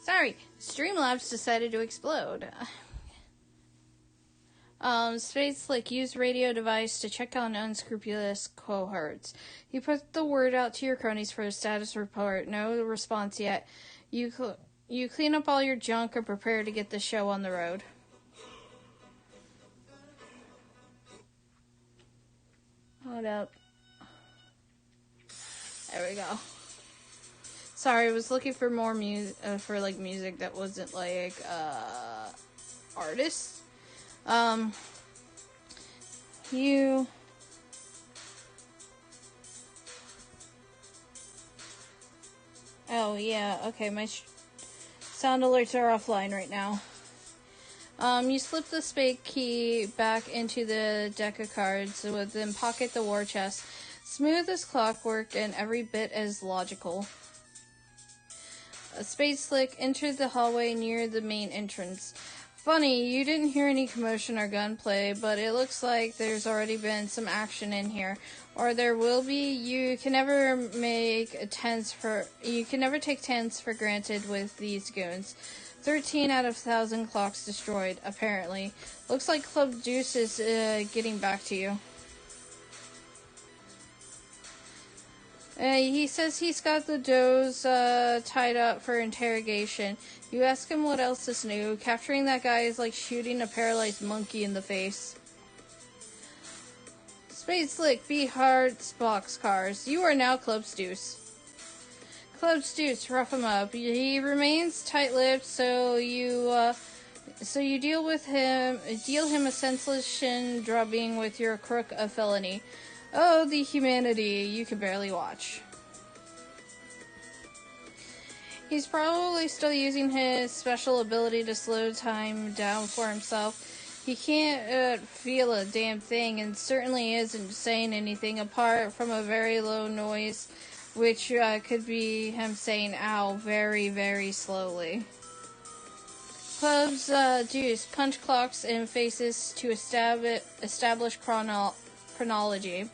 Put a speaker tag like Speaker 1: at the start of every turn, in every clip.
Speaker 1: Sorry, Streamlabs decided to explode. Spade Slick used radio device to check on unscrupulous cohorts. You put the word out to your cronies for a status report. No response yet. You clean up all your junk and prepare to get the show on the road. Hold up. There we go. Sorry, I was looking for more music, music that wasn't artists. Oh, yeah, okay, my sound alerts are offline right now. You slip the spade key back into the deck of cards, then pocket the war chest. Smooth as clockwork and every bit as logical. Spade Slick entered the hallway near the main entrance. Funny, you didn't hear any commotion or gunplay, but it looks like there's already been some action in here. Or there will be. You can never take tens for granted with these goons. 13 out of 1,000 clocks destroyed, apparently. Looks like Club Deuce is getting back to you. He says he's got the does tied up for interrogation. You ask him what else is new. Capturing that guy is like shooting a paralyzed monkey in the face. Spade Slick, B Hearts, Boxcars. You are now Club Deuce. Club Deuce, rough him up. He remains tight-lipped, so you deal him a senseless shin drubbing with your crook of felony. Oh, the humanity. You can barely watch. He's probably still using his special ability to slow time down for himself. He can't feel a damn thing and certainly isn't saying anything apart from a very low noise, which could be him saying ow very, very slowly. Clubs Deuce punch clocks and faces to establish chronology.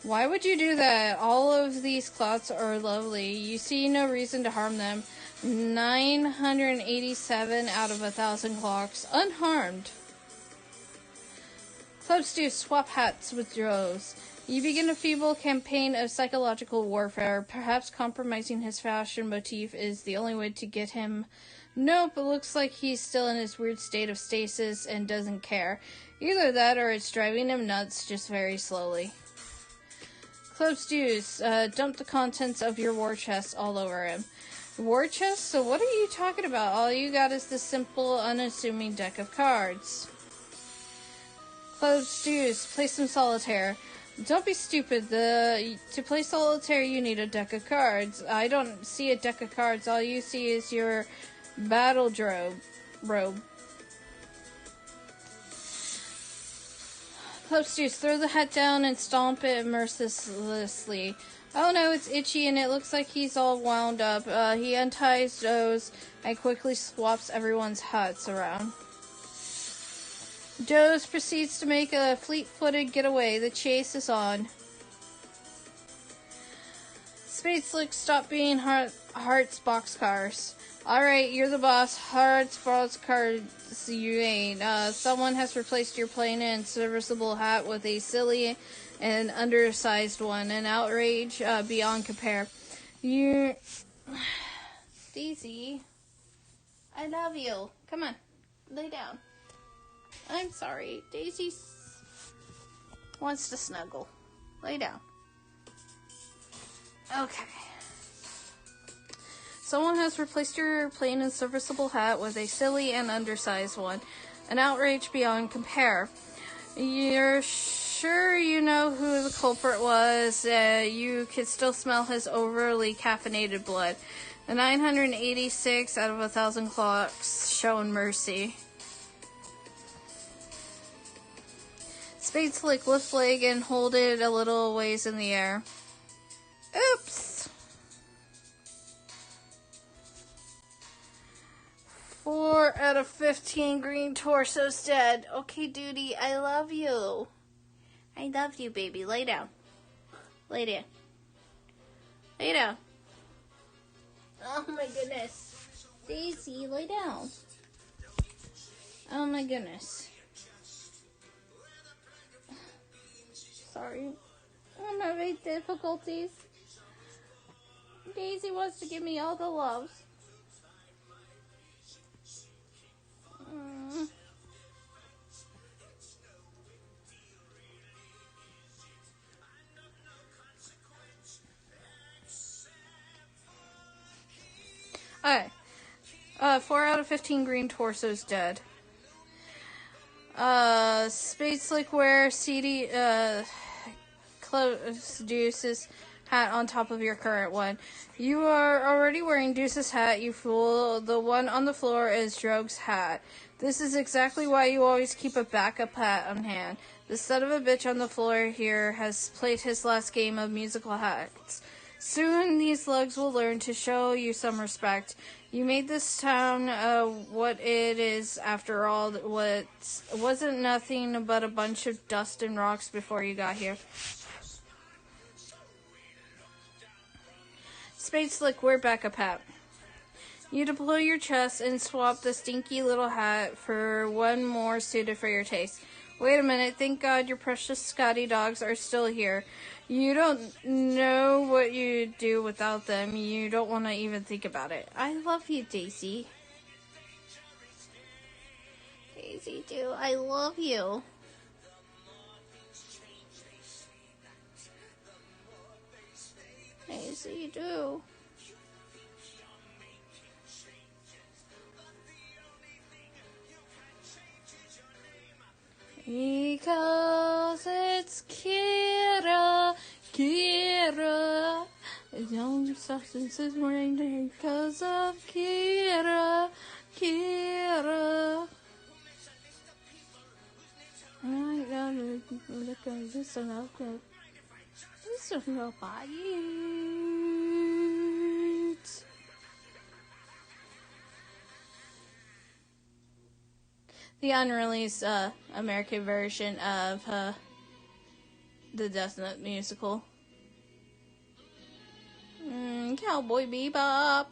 Speaker 1: Why would you do that? All of these clots are lovely. You see no reason to harm them. 987 out of 1,000 clocks unharmed. Clubs do swap hats with droves. You begin a feeble campaign of psychological warfare. Perhaps compromising his fashion motif is the only way to get him. Nope, it looks like he's still in his weird state of stasis and doesn't care. Either that or it's driving him nuts, just very slowly. Club Stews, dump the contents of your war chest all over him. War chest? So what are you talking about? All you got is this simple, unassuming deck of cards. Club Stews, play some solitaire. Don't be stupid. To play solitaire, you need a deck of cards. I don't see a deck of cards. All you see is your battle robe. Club Stews, throw the hat down and stomp it mercilessly. Oh no, it's itchy and it looks like he's all wound up. He unties those and quickly swaps everyone's hats around. Doze proceeds to make a fleet-footed getaway. The chase is on. Spade Slick, stop being Hearts boxcars. Alright, you're the boss. Hearts boxcars, you ain't. Someone has replaced your plain and serviceable hat with a silly and undersized one. An outrage beyond compare. Daisy, I love you. Come on, lay down. I'm sorry. Daisy wants to snuggle. Lay down. Okay. Someone has replaced your plain and serviceable hat with a silly and undersized one. An outrage beyond compare. You're sure you know who the culprit was. You could still smell his overly caffeinated blood. The 986 out of 1,000 clocks shown mercy. Spade Slick, lift leg and hold it a little ways in the air. Oops! 4 out of 15 green torsos dead. Okay, duty, I love you. I love you, baby. Lay down. Lay down. Lay down. Oh my goodness. Daisy, lay down. Oh my goodness. Sorry. I'm having difficulties. Daisy wants to give me all the loves. Alright. 4 out of 15 green torsos dead. Spade Slickware, CD, close Deuce's hat on top of your current one. You are already wearing Deuce's hat, you fool. The one on the floor is Drogue's hat. This is exactly why you always keep a backup hat on hand. The son of a bitch on the floor here has played his last game of musical hats. Soon these lugs will learn to show you some respect. You made this town what it is after all. What wasn't nothing but a bunch of dust and rocks before you got here. Spade Slick, wear backup hat. You deploy your chest and swap the stinky little hat for one more suited for your taste. Wait a minute, thank God your precious Scotty dogs are still here. You don't know what you do without them. You don't want to even think about it. I love you, Daisy. Daisy, do I love you. Daisy, do. Because it's Kira, Kira. It's the only substance is raining because of Kira, Kira. I gotta look at this and I'll go. This is nobody. The unreleased American version of the Death Note musical. Cowboy Bebop.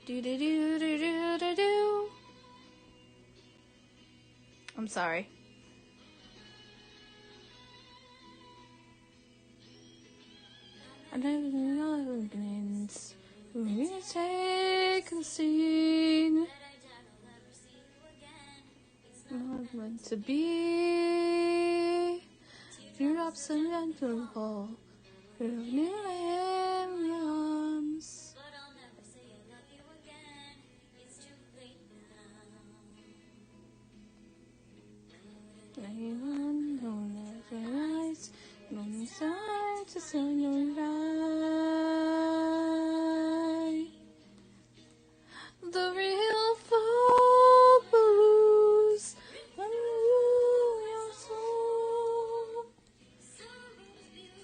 Speaker 1: Do do do do do do do. I'm sorry. I never know we take the scene. Not meant to be. You're accidental. You're new arms. Anyone who never lies, no desire to send your lie. The real folk blues unrule your soul.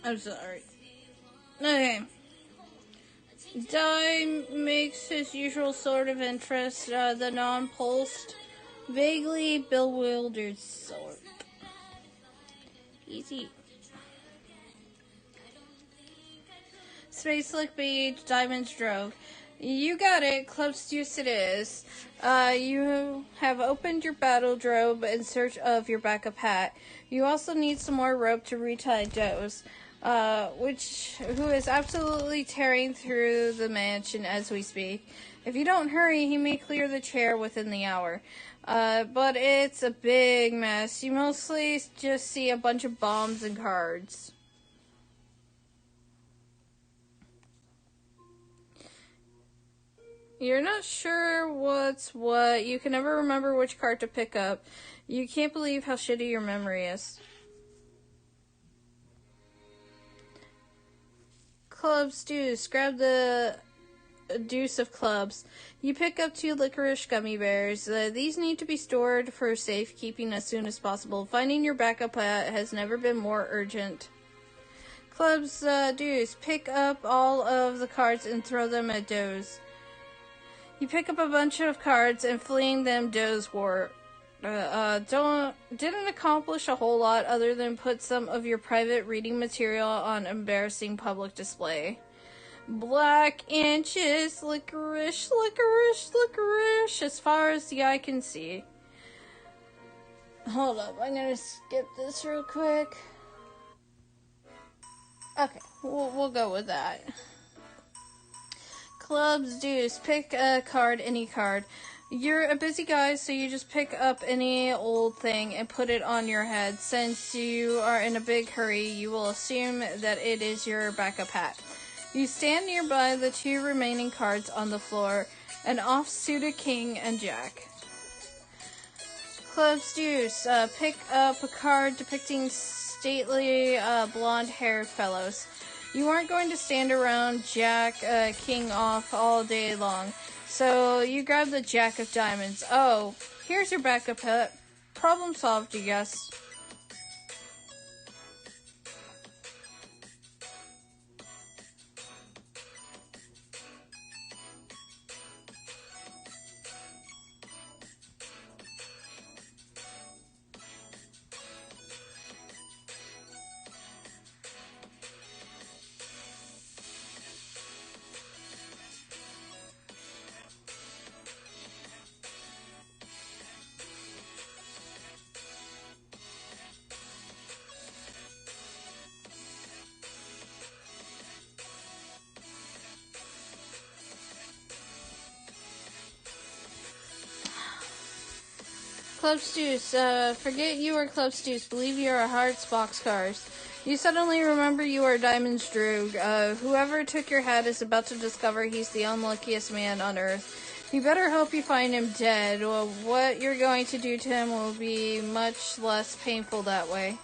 Speaker 1: I'm sorry. Okay. Dai makes his usual sort of interest, the non-pulsed, vaguely bewildered sort. Easy. Space Slick Beach, Diamond's Drogue. You got it, Club's Deuce it is. You have opened your battle drobe in search of your backup hat. You also need some more rope to retie Doze, who is absolutely tearing through the mansion as we speak. If you don't hurry, he may clear the chair within the hour. But it's a big mess. You mostly just see a bunch of bombs and cards. You're not sure what's what. You can never remember which card to pick up. You can't believe how shitty your memory is. Clubs Deuce. Grab the deuce of clubs. You pick up 2 licorice gummy bears. These need to be stored for safekeeping as soon as possible. Finding your backup hat has never been more urgent. Clubs Deuce. Pick up all of the cards and throw them at Doze. You pick up a bunch of cards and fling them Doze war. Didn't accomplish a whole lot other than put some of your private reading material on embarrassing public display. Black inches, licorice, licorice, licorice, as far as the eye can see. Hold up, I'm gonna skip this real quick. Okay, we'll go with that. Clubs, deuce, pick a card, any card. You're a busy guy, so you just pick up any old thing and put it on your head. Since you are in a big hurry, you will assume that it is your backup hat. You stand nearby the two remaining cards on the floor, an off-suited king and jack. Clubs, deuce, pick up a card depicting stately blonde-haired fellows. You aren't going to stand around jack, king off all day long. So you grab the jack of diamonds. Oh, here's your backup hat. Problem solved, you guess. Club Stews, forget you are Club Stews. Believe you are Hearts Boxcars. You suddenly remember you are Diamond's Droog. Whoever took your hat is about to discover he's the unluckiest man on Earth. You better hope you find him dead. Well, what you're going to do to him will be much less painful that way.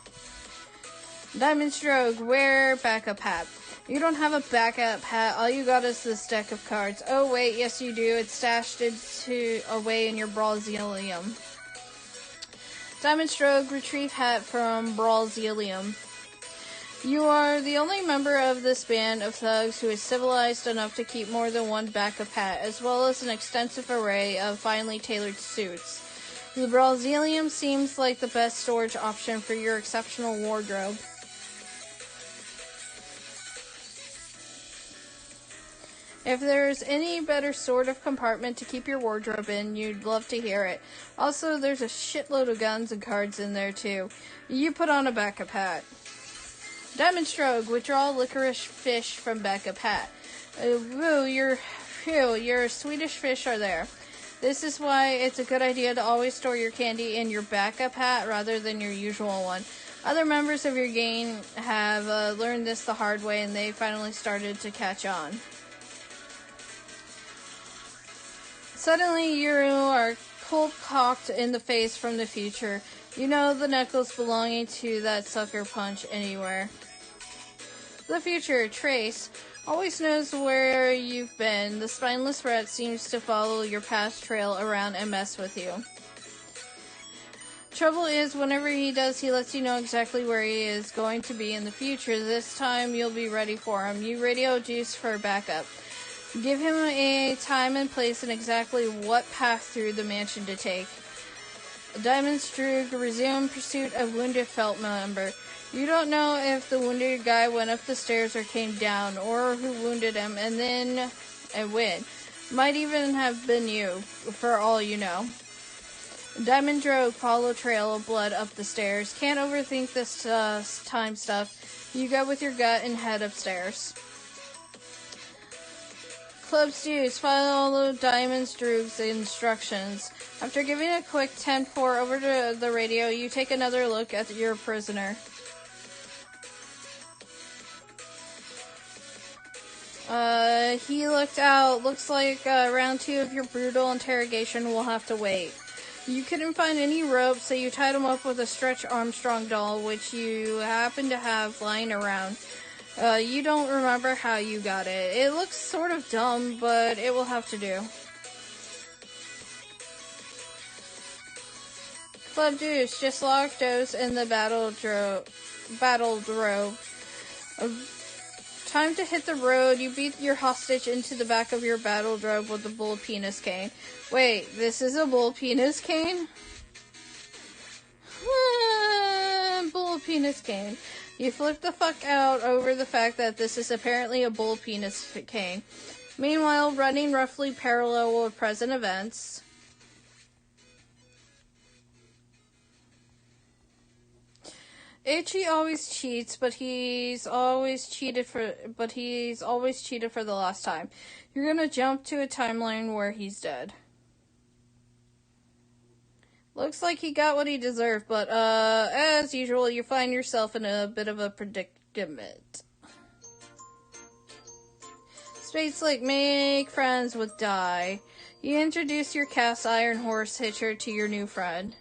Speaker 1: Diamond's Droog, wear backup hat. You don't have a backup hat. All you got is this deck of cards. Oh wait, yes you do. It's stashed away in your Brawlzilium. Diamond Stroke, retrieve hat from Brawlzilium. You are the only member of this band of thugs who is civilized enough to keep more than one backup hat, as well as an extensive array of finely tailored suits. The Brawlzilium seems like the best storage option for your exceptional wardrobe. If there's any better sort of compartment to keep your wardrobe in, you'd love to hear it. Also, there's a shitload of guns and cards in there, too. You put on a backup hat. Diamond Stroke, withdraw licorice fish from backup hat. Your Swedish fish are there. This is why it's a good idea to always store your candy in your backup hat rather than your usual one. Other members of your gang have learned this the hard way, and they finally started to catch on. Suddenly, you are cold-cocked in the face from the future. You know the necklace belonging to that sucker punch anywhere. The future, Trace, always knows where you've been. The spineless rat seems to follow your past trail around and mess with you. Trouble is, whenever he does, he lets you know exactly where he is going to be in the future. This time, you'll be ready for him. You radio Juice for backup. Give him a time and place and exactly what path through the mansion to take. Diamond's Droog, resume pursuit of wounded felt member. You don't know if the wounded guy went up the stairs or came down, or who wounded him, and when. Might even have been you, for all you know. Diamond Droog, follow trail of blood up the stairs. Can't overthink this time stuff. You go with your gut and head upstairs. Club Stews, follow Diamond's Droog's instructions. After giving a quick 10-4 over to the radio, you take another look at your prisoner. He looked out. Looks like round 2 of your brutal interrogation will have to wait. You couldn't find any rope, so you tied him up with a Stretch Armstrong doll, which you happen to have lying around. You don't remember how you got it. It looks sort of dumb, but it will have to do. Club Juice, just locked those in the battle drove. Time to hit the road. You beat your hostage into the back of your battle drove with a bull penis cane. Wait, this is a bull penis cane? Bull penis cane. You flip the fuck out over the fact that this is apparently a bull penis cane. Meanwhile, running roughly parallel with present events, Ichi always cheats, but he's always cheated for the last time. You're gonna jump to a timeline where he's dead. Looks like he got what he deserved, but as usual, you find yourself in a bit of a predicament. Space Lake, make friends with Dai. You introduce your cast iron horse hitcher to your new friend.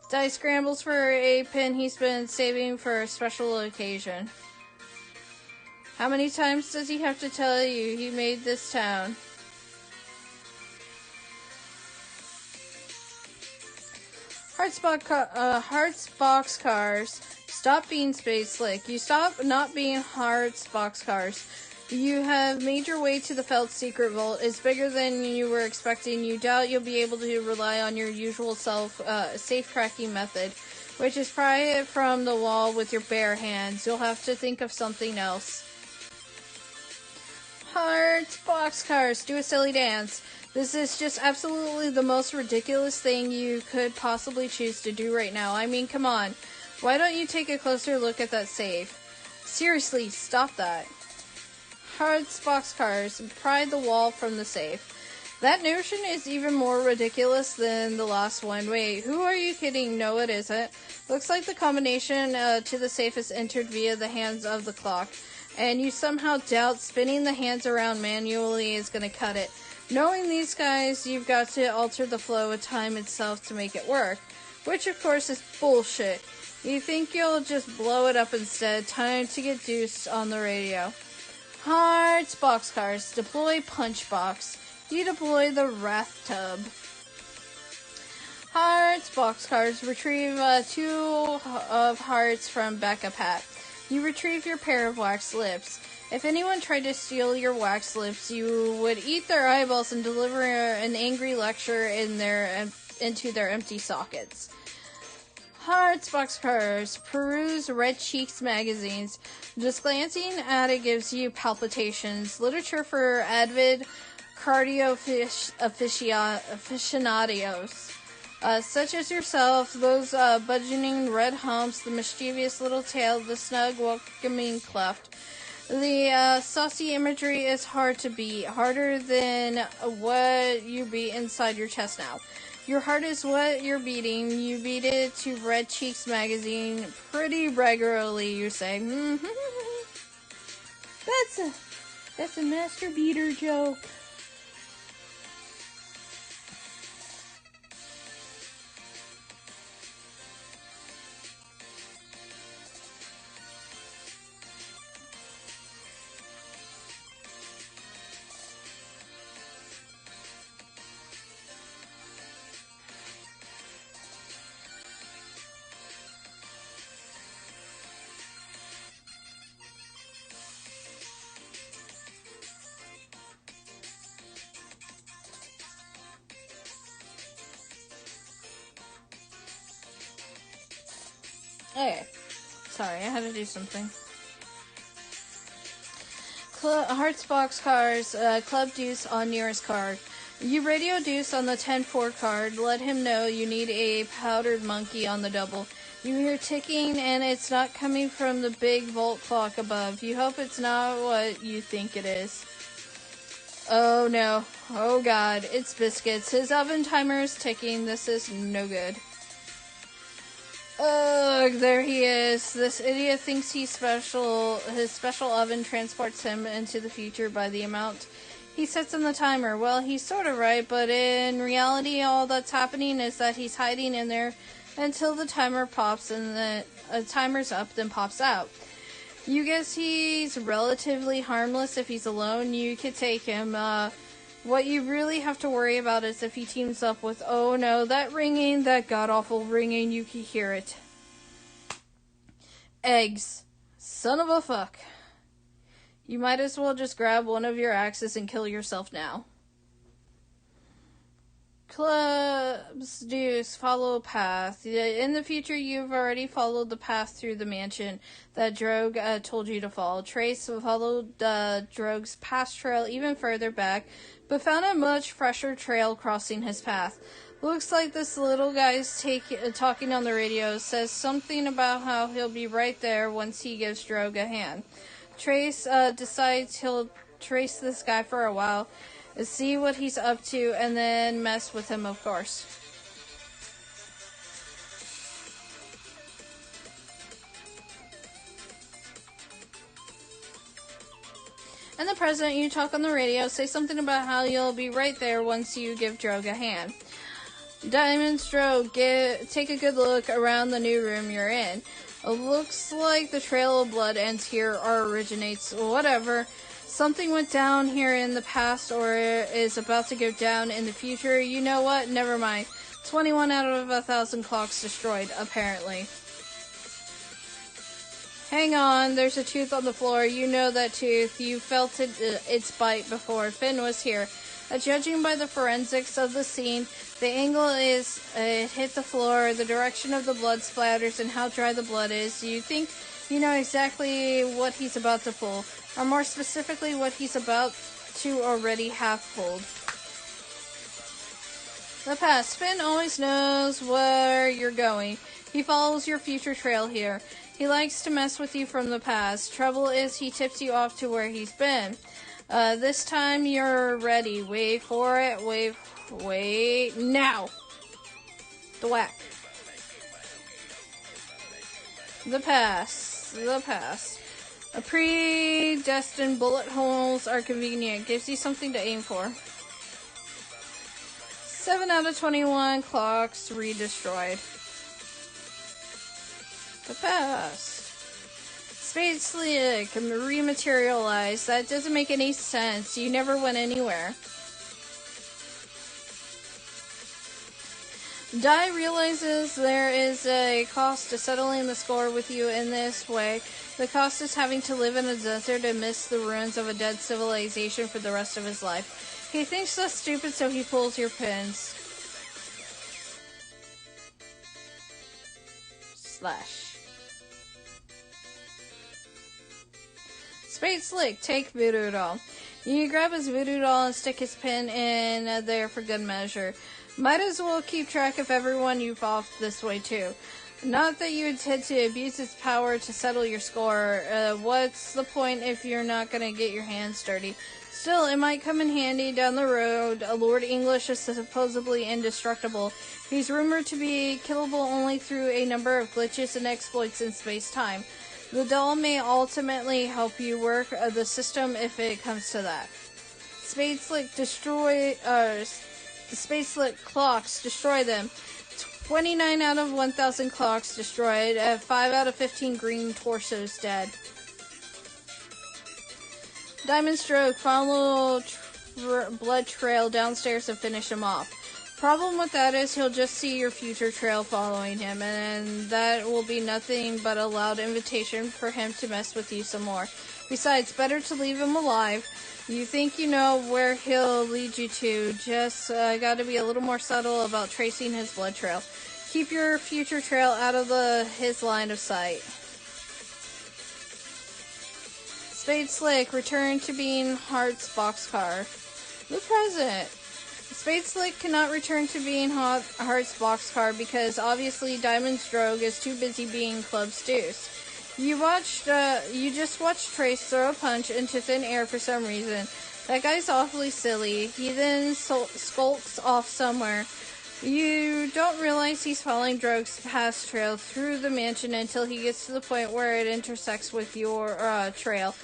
Speaker 1: Dai scrambles for a pin he's been saving for a special occasion. How many times does he have to tell you he made this town? Hearts boxcars. Stop being Space Slick. You stop not being Hearts boxcars. You have made your way to the Felt Secret Vault. It's bigger than you were expecting. You doubt you'll be able to rely on your usual safe cracking method, which is pry it from the wall with your bare hands. You'll have to think of something else. Hearts boxcars. Do a silly dance. This is just absolutely the most ridiculous thing you could possibly choose to do right now. I mean, come on. Why don't you take a closer look at that safe? Seriously, stop that. Hearts boxcars. Pry the wall from the safe. That notion is even more ridiculous than the last one. Wait, who are you kidding? No, it isn't. Looks like the combination to the safe is entered via the hands of the clock. And you somehow doubt spinning the hands around manually is going to cut it. Knowing these guys, you've got to alter the flow of time itself to make it work. Which, of course, is bullshit. You think you'll just blow it up instead. Time to get deuced on the radio. Hearts boxcars. Deploy Punchbox. You deploy the Wrath Tub. Hearts boxcars. Retrieve 2 of hearts from Backup Hat. You retrieve your pair of wax lips. If anyone tried to steal your wax lips, you would eat their eyeballs and deliver an angry lecture into their empty sockets. Hearts boxcars. Peruse Red Cheeks magazines. Just glancing at it gives you palpitations. Literature for avid cardio aficionados. Such as yourself, those budgeting red humps, the mischievous little tail, the snug welcoming cleft. The saucy imagery is hard to beat, harder than what you beat inside your chest now. Your heart is what you're beating. You beat it to Red Cheeks magazine pretty regularly, you say. That's a master beater joke. Okay. Sorry, I had to do something. Hearts boxcars, Club Deuce on nearest card. You radio Deuce on the 10-4 card. Let him know you need a powdered monkey on the double. You hear ticking, and it's not coming from the big vault clock above. You hope it's not what you think it is. Oh no. Oh god. It's Biscuits. His oven timer is ticking. This is no good. Ugh, there he is. This idiot thinks he's special. His special oven transports him into the future by the amount he sets on the timer. Well, he's sort of right, but in reality, all that's happening is that he's hiding in there until the timer pops and the timer's up, then pops out. You guess he's relatively harmless if he's alone. You could take him. What you really have to worry about is if he teams up with, oh no, that ringing, that god-awful ringing, you can hear it. Eggs. Son of a fuck. You might as well just grab one of your axes and kill yourself now. Clubs Deuce, follow path. In the future, you've already followed the path through the mansion that Drogue told you to follow. Trace followed Drogue's past trail even further back, but found a much fresher trail crossing his path. Looks like this little guy's talking on the radio says something about how he'll be right there once he gives Drogue a hand. Trace decides he'll trace this guy for a while, see what he's up to, and then mess with him, of course. In the present, you talk on the radio, say something about how you'll be right there once you give Drogue a hand. Diamond's Drogue, take a good look around the new room you're in. It looks like the trail of blood ends here or originates. Whatever. Something went down here in the past or is about to go down in the future. You know what? Never mind. 21 out of 1,000 clocks destroyed, apparently. Hang on, there's a tooth on the floor. You know that tooth. You felt its bite before. Finn was here. Judging by the forensics of the scene, the angle is it hit the floor, the direction of the blood splatters, and how dry the blood is. You think you know exactly what he's about to pull, or more specifically, what he's about to already have pulled. The past. Finn always knows where you're going. He follows your future trail here. He likes to mess with you from the past. Trouble is, he tips you off to where he's been. This time you're ready. Wait for it. Wait. Now! The whack. The pass. A predestined bullet holes are convenient. Gives you something to aim for. 7 out of 21 clocks re-destroyed. The pass. Spade Slick rematerialized. That doesn't make any sense. You never went anywhere. Dai realizes there is a cost to settling the score with you in this way. The cost is having to live in a desert and miss the ruins of a dead civilization for the rest of his life. He thinks that's stupid, so he pulls your pins. Slash. Spade Slick, take Voodoo Doll. You grab his Voodoo Doll and stick his pin in there for good measure. Might as well keep track of everyone you've offed this way too. Not that you intend to abuse its power to settle your score. What's the point if you're not gonna get your hands dirty? Still, it might come in handy down the road. Lord English is supposedly indestructible. He's rumored to be killable only through a number of glitches and exploits in space-time. The doll may ultimately help you work the system if it comes to that. Spade Slick clocks, destroy them. 29 out of 1,000 clocks destroyed. 5 out of 15 green torsos dead. Diamond Stroke, follow blood trail downstairs and finish him off. Problem with that is he'll just see your future trail following him, and that will be nothing but a loud invitation for him to mess with you some more. Besides, better to leave him alive. You think you know where he'll lead you to, just gotta be a little more subtle about tracing his blood trail. Keep your future trail out of his line of sight. Spade Slick, return to being Heart's boxcar. The present. Spade Slick cannot return to being Heart's boxcar because obviously Diamond's Drogue is too busy being Club's Deuce. You just watched Trace throw a punch into thin air for some reason. That guy's awfully silly. He then skulks off somewhere. You don't realize he's following Drogue's past trail through the mansion until he gets to the point where it intersects with your trail.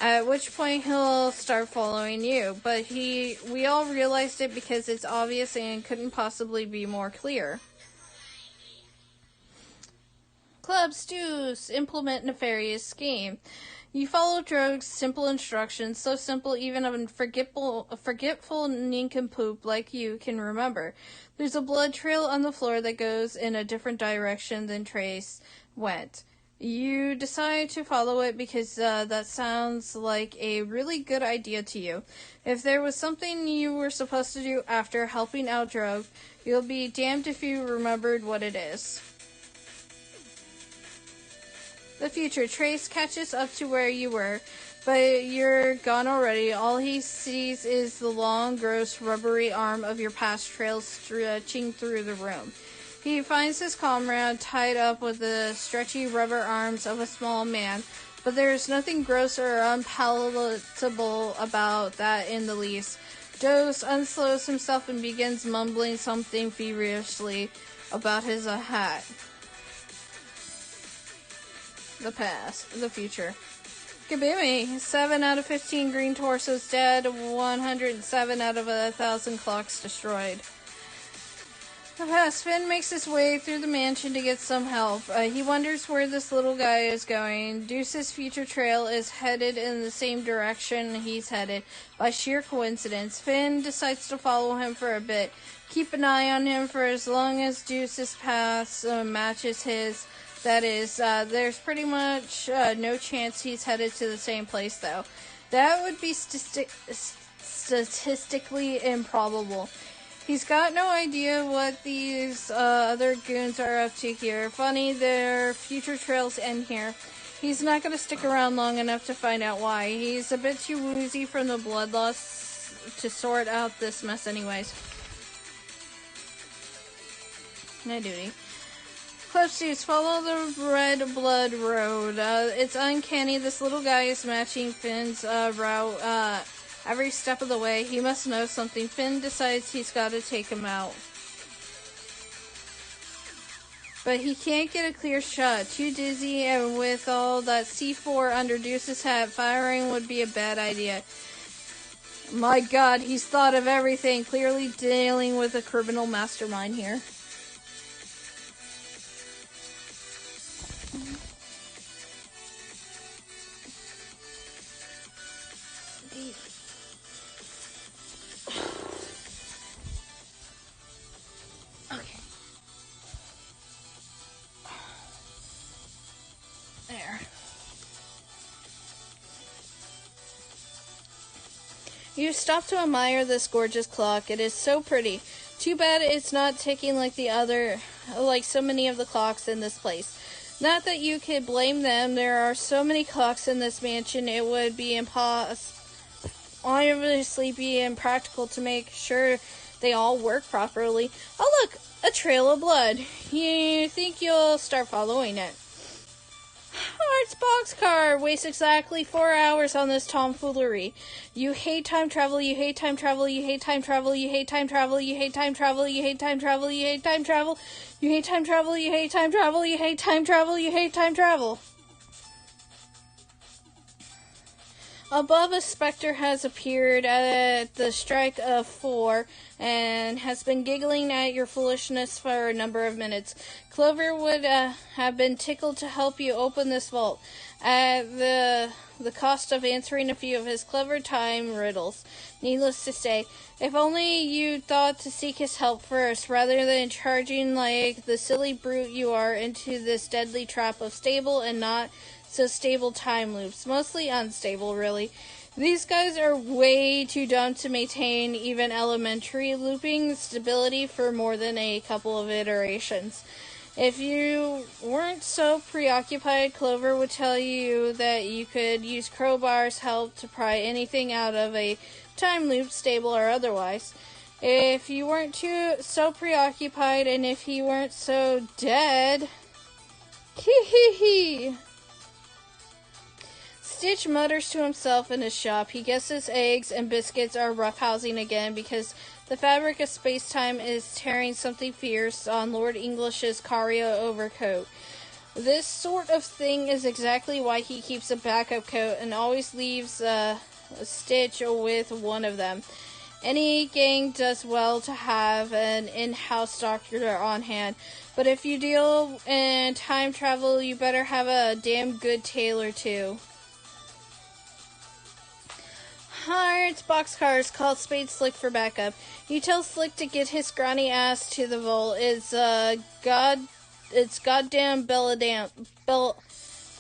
Speaker 1: At which point he'll start following you. But we all realized it because it's obvious and couldn't possibly be more clear. Clubs Deuce, implement nefarious scheme. You follow Drogue's simple instructions, so simple even a forgetful nincompoop like you can remember. There's a blood trail on the floor that goes in a different direction than Trace went. You decide to follow it because that sounds like a really good idea to you. If there was something you were supposed to do after helping out Drogue, you'll be damned if you remembered what it is. The future. Trace catches up to where you were, but you're gone already. All he sees is the long, gross, rubbery arm of your past trail stretching through the room. He finds his comrade tied up with the stretchy rubber arms of a small man, but there is nothing gross or unpalatable about that in the least. Dose unslows himself and begins mumbling something feverishly about his hat. The past. The future. Kabimi. 7 out of 15 green torsos dead, 107 out of 1,000 clocks destroyed. The past. Finn makes his way through the mansion to get some help. He wonders where this little guy is going. Deuce's future trail is headed in the same direction he's headed. By sheer coincidence, Finn decides to follow him for a bit. Keep an eye on him for as long as Deuce's path matches his. That is, there's pretty much no chance he's headed to the same place, though. That would be statistically improbable. He's got no idea what these other goons are up to here. Funny, their future trails end here. He's not going to stick around long enough to find out why. He's a bit too woozy from the blood loss to sort out this mess anyways. No duty. Clipsuits, follow the red blood road. It's uncanny. This little guy is matching Finn's route every step of the way. He must know something. Finn decides he's got to take him out. But he can't get a clear shot. Too dizzy, and with all that C4 under Deuce's hat, firing would be a bad idea. My God, he's thought of everything. Clearly dealing with a criminal mastermind here. You stop to admire this gorgeous clock. It is so pretty. Too bad it's not ticking like so many of the clocks in this place. Not that you could blame them. There are so many clocks in this mansion, it would be obviously be impractical to make sure they all work properly. Oh look, a trail of blood. You think you'll start following it. Art's boxcar wastes exactly 4 hours on this tomfoolery. You hate time travel, you hate time travel, you hate time travel, you hate time travel, you hate time travel, you hate time travel, you hate time travel, you hate time travel, you hate time travel, you hate time travel, you hate time travel. Above, a specter has appeared at the strike of 4 and has been giggling at your foolishness for a number of minutes. Clover would have been tickled to help you open this vault at the cost of answering a few of his clever time riddles. Needless to say, if only you'd thought to seek his help first, rather than charging like the silly brute you are into this deadly trap of stable and not so stable time loops. Mostly unstable, really. These guys are way too dumb to maintain even elementary looping stability for more than a couple of iterations. If you weren't so preoccupied, Clover would tell you that you could use Crowbar's help to pry anything out of a time loop, stable or otherwise. If you weren't so preoccupied, and if he weren't so dead... Hee hee hee! Stitch mutters to himself in his shop. He guesses eggs and biscuits are roughhousing again because the fabric of space-time is tearing something fierce on Lord English's Cario overcoat. This sort of thing is exactly why he keeps a backup coat and always leaves a Stitch with one of them. Any gang does well to have an in-house doctor on hand, but if you deal in time travel, you better have a damn good tailor too. Hart's boxcar is called Spade Slick for backup. You tell Slick to get his scrawny ass to the vault. It's goddamn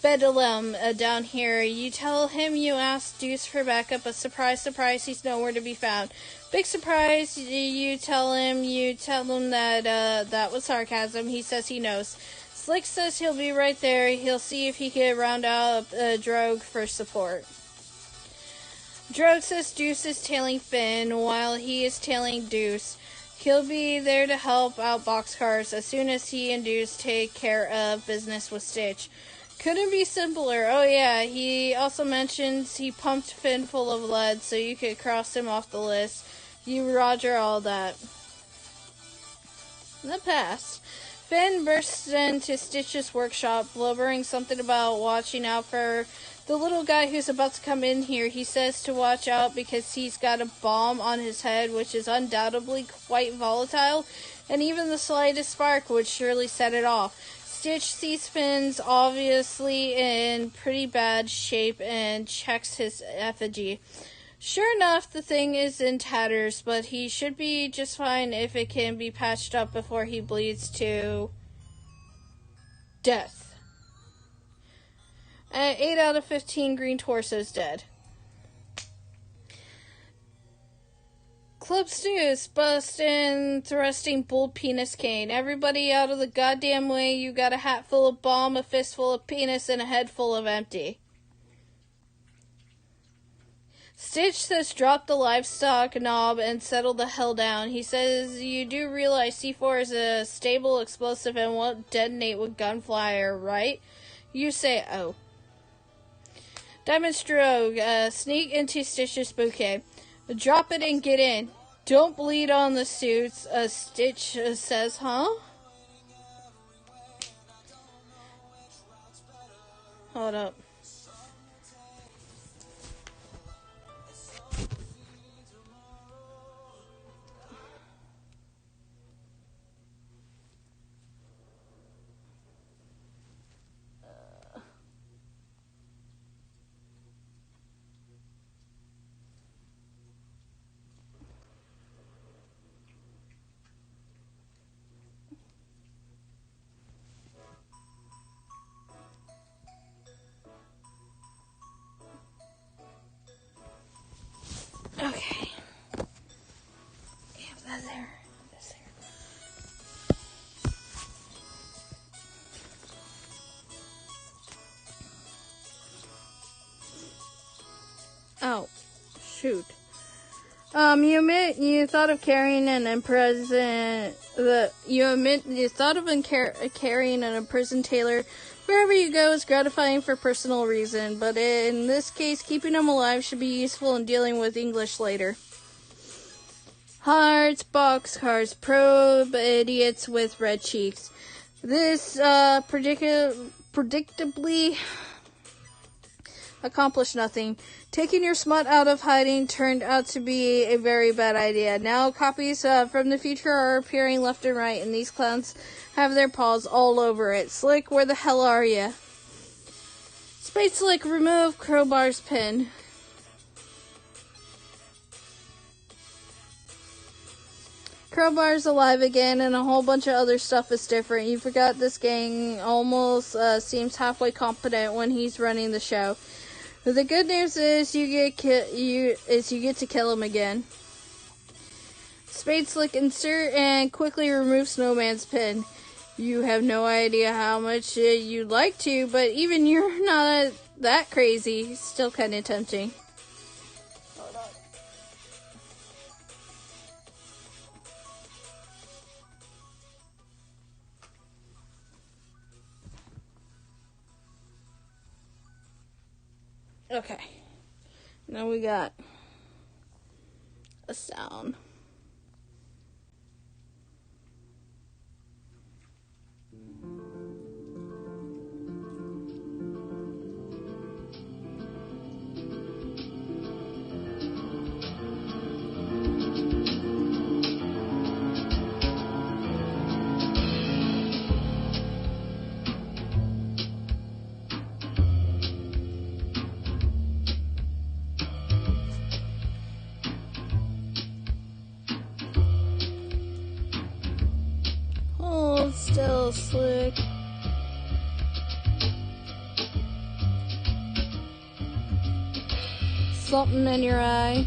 Speaker 1: bedlam down here. You tell him you asked Deuce for backup, but surprise, surprise, he's nowhere to be found. Big surprise, you tell him that that was sarcasm. He says he knows. Slick says he'll be right there. He'll see if he can round up Drogue for support. Drogue says Deuce is tailing Finn while he is tailing Deuce. He'll be there to help out Boxcars as soon as he and Deuce take care of business with Stitch. Couldn't be simpler. Oh yeah, he also mentions he pumped Finn full of lead so you could cross him off the list. You roger all that. In the past, Finn bursts into Stitch's workshop, blubbering something about watching out for the little guy who's about to come in here. He says to watch out because he's got a bomb on his head, which is undoubtedly quite volatile, and even the slightest spark would surely set it off. Stitch sees Finn's obviously in pretty bad shape and checks his effigy. Sure enough, the thing is in tatters, but he should be just fine if it can be patched up before he bleeds to death. 8 out of 15 green torsos dead. Club Stews, bustin', thrusting bull penis cane. Everybody out of the goddamn way. You got a hat full of bomb, a fist full of penis, and a head full of empty. Stitch says drop the livestock knob and settle the hell down. He says you do realize C4 is a stable explosive and won't detonate with gunfire, right? You say, oh. Diamond Drogue, sneak into Stitch's bouquet. Drop it and get in. Don't bleed on the suits. Stitch says, huh? Hold up. Okay. Have that there. This there. Oh, shoot. You admit you thought of carrying an imprisoned carrying an imprisoned Taylor wherever you go is gratifying for personal reason, but in this case, keeping him alive should be useful in dealing with English later. Hearts, boxcars, probe idiots with red cheeks. This predictably accomplished nothing. Taking your smut out of hiding turned out to be a very bad idea. Now copies from the future are appearing left and right, and these clowns have their paws all over it. Slick, where the hell are ya? Spade Slick, remove Crowbar's pin. Crowbar's alive again, and a whole bunch of other stuff is different. You forgot this gang almost seems halfway competent when he's running the show. The good news is you get to kill him again. Spade Slick, insert and quickly remove Snowman's pin. You have no idea how much you'd like to, but even you're not that crazy. Still kind of tempting. Hold on. Okay. Now we got a sound. Hold still, Slick. something in your eye?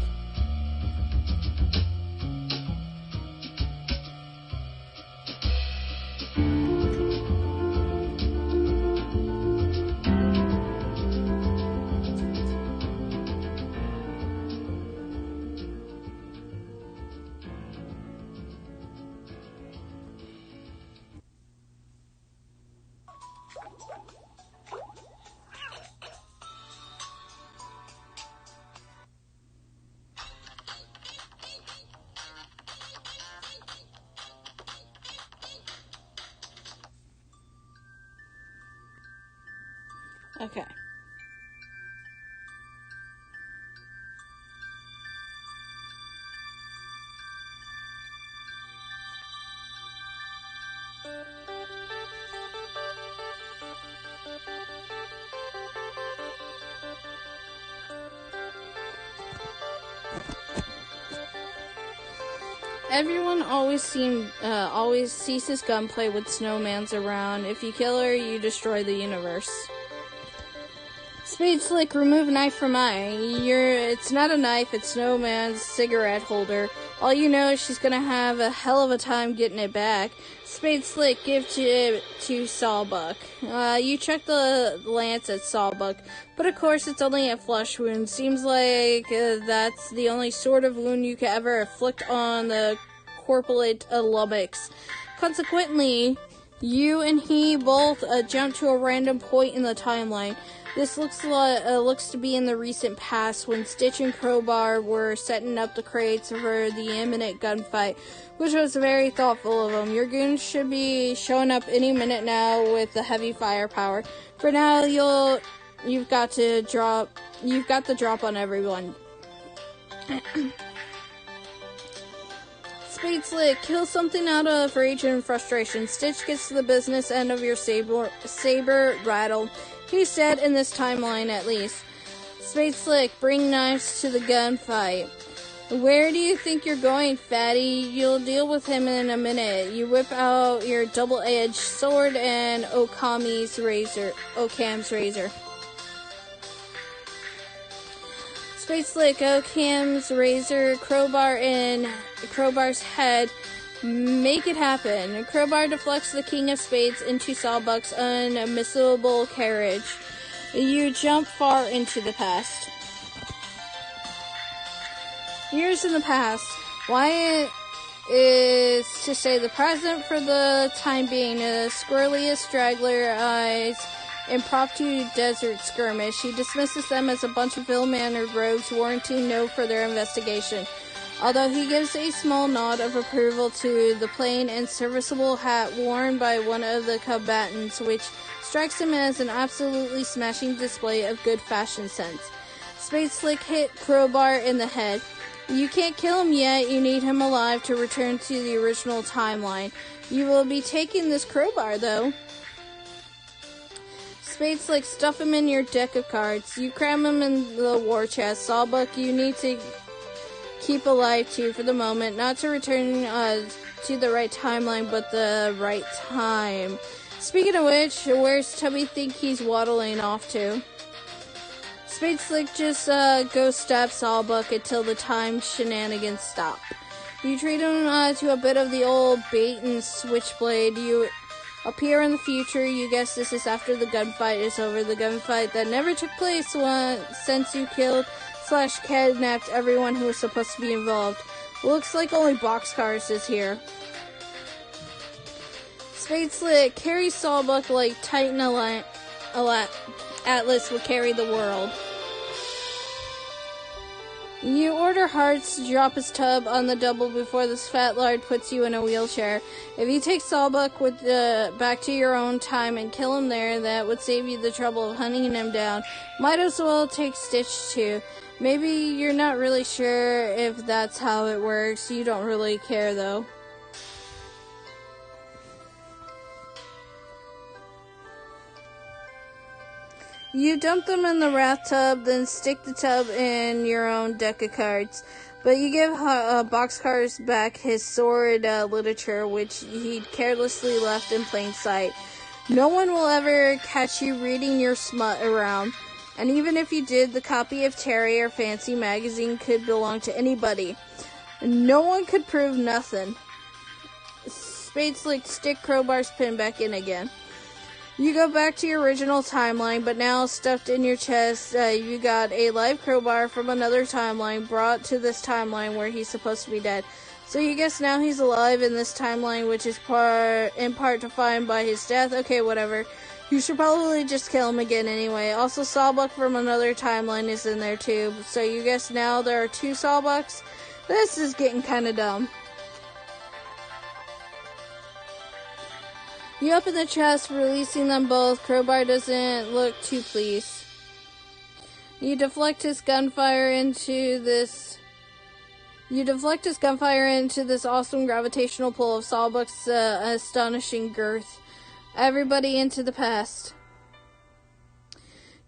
Speaker 1: Okay. Everyone always sees his gunplay with snowmans around. If you kill her, you destroy the universe. Spade Slick, remove knife from eye. It's not a knife, it's Snowman's cigarette holder. All you know is she's gonna have a hell of a time getting it back. Spade Slick, give it to Sawbuck. You check the lance at Sawbuck, but of course it's only a flesh wound. Seems like that's the only sort of wound you could ever inflict on the corpulent lummox. Consequently, you and he both jump to a random point in the timeline. This looks to be in the recent past when Stitch and Crowbar were setting up the crates for the imminent gunfight, which was very thoughtful of them. Your goons should be showing up any minute now with the heavy firepower. For now, you've got the drop on everyone. Spade Slick, kill something out of rage and frustration. Stitch gets to the business end of your saber rattle. He said in this timeline, at least. Spade Slick, bring knives to the gunfight. Where do you think you're going, fatty? You'll deal with him in a minute. You whip out your double-edged sword and Occam's razor. Spade Slick, Occam's razor, crowbar in Crowbar's head. Make it happen. Crowbar deflects the King of Spades into Sawbuck's unmissable carriage. You jump far into the past. Years in the past, Wyatt is, to say the present for the time being, a squirreliest straggler eyes impromptu desert skirmish. He dismisses them as a bunch of ill-mannered rogues warranting no further investigation. Although he gives a small nod of approval to the plain and serviceable hat worn by one of the combatants, which strikes him as an absolutely smashing display of good fashion sense. Spade Slick hit Crowbar in the head. You can't kill him yet, you need him alive to return to the original timeline. You will be taking this Crowbar, though. Spade Slick, stuff him in your deck of cards. You cram him in the war chest. Sawbuck, you need to keep alive too for the moment, not to return to the right timeline, but the right time. Speaking of which, where's Tubby think he's waddling off to? Spade Slick, just go stab Sawbuck until the time shenanigans stop. You treat him to a bit of the old bait and switchblade. You appear in the future. You guess this is after the gunfight is over. The gunfight that never took place since you killed / kidnapped everyone who was supposed to be involved. Looks like only Boxcars is here. Spade Slick, carry Sawbuck like Titan Atlas would carry the world. You order Hearts to drop his tub on the double before this fat lard puts you in a wheelchair. If you take Sawbuck back to your own time and kill him there, that would save you the trouble of hunting him down. Might as well take Stitch too. Maybe you're not really sure if that's how it works. You don't really care, though. You dump them in the wrath tub, then stick the tub in your own deck of cards. But you give Boxcars back his sordid literature, which he'd carelessly left in plain sight. No one will ever catch you reading your smut around. And even if you did, the copy of Terry or Fancy magazine could belong to anybody. No one could prove nothing. Spade Slick stick Crowbar's pin back in again. You go back to your original timeline, but now stuffed in your chest, you got a live Crowbar from another timeline brought to this timeline where he's supposed to be dead. So you guess now he's alive in this timeline, which is in part defined by his death. Okay, whatever. You should probably just kill him again anyway. Also, Sawbuck from another timeline is in there too. So you guess now there are 2 Sawbucks? This is getting kind of dumb. You open the chest, releasing them both. Crowbar doesn't look too pleased. You deflect his gunfire into this awesome gravitational pull of Sawbuck's astonishing girth. Everybody into the past.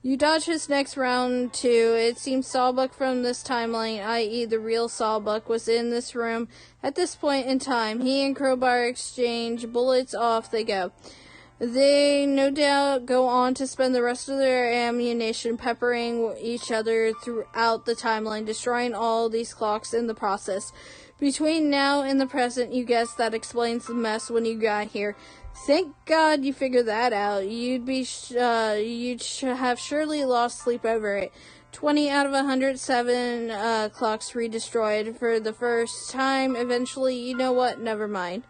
Speaker 1: You dodge his next round too. It seems Sawbuck from this timeline, i.e. the real Sawbuck, was in this room at this point in time. He and Crowbar exchange bullets. Off they go. They no doubt go on to spend the rest of their ammunition peppering each other throughout the timeline, destroying all these clocks in the process. Between now and the present, you guess that explains the mess when you got here. Thank God you figured that out. You'd have surely lost sleep over it. 20 out of 107 clocks redestroyed for the first time. Eventually, you know what? Never mind.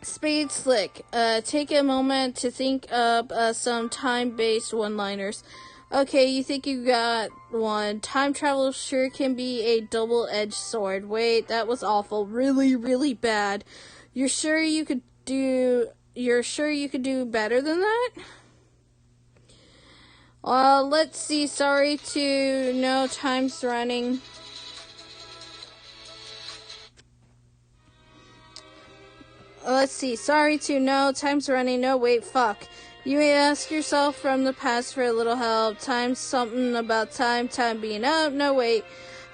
Speaker 1: Spade Slick. Take a moment to think up some time-based one-liners. Okay, you think you got one. Time travel sure can be a double-edged sword. Wait, that was awful. Really, really bad. You're sure you could do better than that? Let's see. Sorry to no, time's running. Let's see. Sorry to no, time's running. No, wait, fuck. You may ask yourself from the past for a little help. Time's something about time being up. No, wait.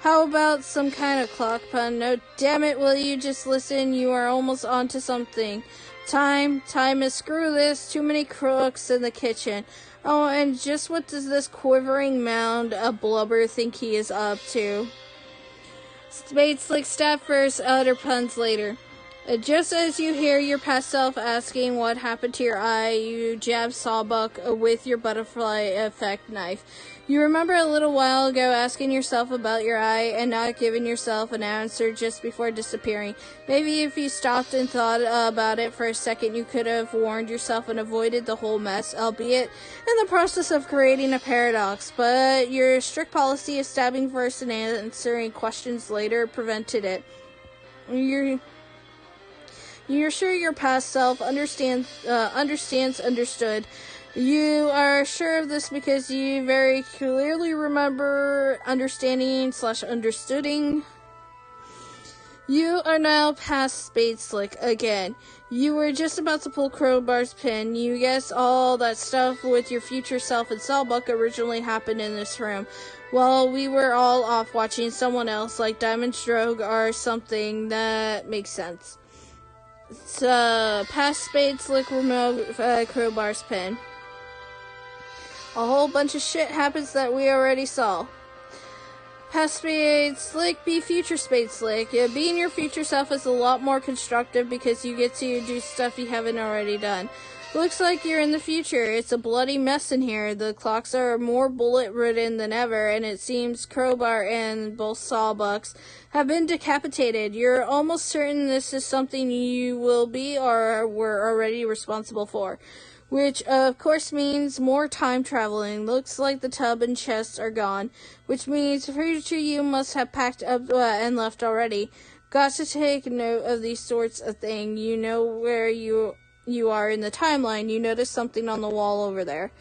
Speaker 1: How about some kind of clock pun? No, damn it, will you just listen? You are almost onto something. Time is screw this. Too many crooks in the kitchen. Oh, and just what does this quivering mound of blubber think he is up to? Spade Slick stab first, other puns later. Just as you hear your past self asking what happened to your eye, you jab Sawbuck with your butterfly effect knife. You remember a little while ago asking yourself about your eye and not giving yourself an answer just before disappearing. Maybe if you stopped and thought about it for a second, you could have warned yourself and avoided the whole mess, albeit in the process of creating a paradox. But your strict policy of stabbing first and answering questions later prevented it. You're sure your past self understands understood. You are sure of this because you very clearly remember understanding/understooding. You are now past Spade Slick again. You were just about to pull Crowbar's pin. You guess all that stuff with your future self and Sawbuck originally happened in this room. While we were all off watching someone else like Diamond Stroke or something. That makes sense. Past Spade Slick remove Crowbar's pin. A whole bunch of shit happens that we already saw. Past Spade Slick, be future Spade Slick. Being your future self is a lot more constructive because you get to do stuff you haven't already done. Looks like you're in the future. It's a bloody mess in here. The clocks are more bullet-ridden than ever, and it seems Crowbar and both Sawbucks have been decapitated. You're almost certain this is something you will be or were already responsible for. Which, of course, means more time traveling. Looks like the tub and chest are gone. Which means future you must have packed up and left already. Got to take note of these sorts of things. You know where you are in the timeline. You notice something on the wall over there.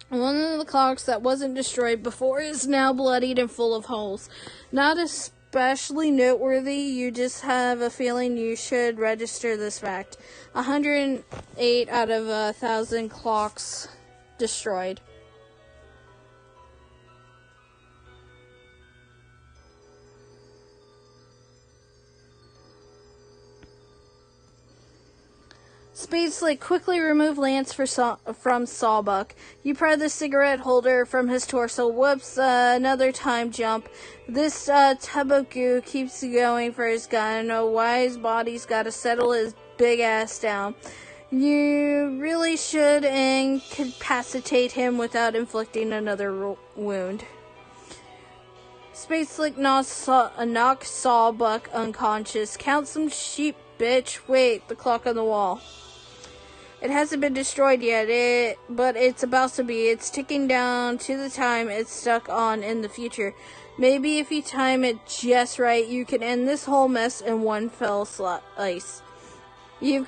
Speaker 1: One of the clocks that wasn't destroyed before is now bloodied and full of holes. Not especially noteworthy, you just have a feeling you should register this fact. 108 out of 1,000 clocks destroyed. Spade Slick quickly removed Lance from Sawbuck. You pry the cigarette holder from his torso. Whoops, another time jump. This tub of goo keeps going for his gun. Why his body's gotta settle his big ass down. You really should incapacitate him without inflicting another wound. Spade Slick knocks Sawbuck unconscious. Count some sheep, bitch. Wait, the clock on the wall. It hasn't been destroyed yet, but it's about to be. It's ticking down to the time it's stuck on in the future. Maybe if you time it just right, you can end this whole mess in one fell slice. You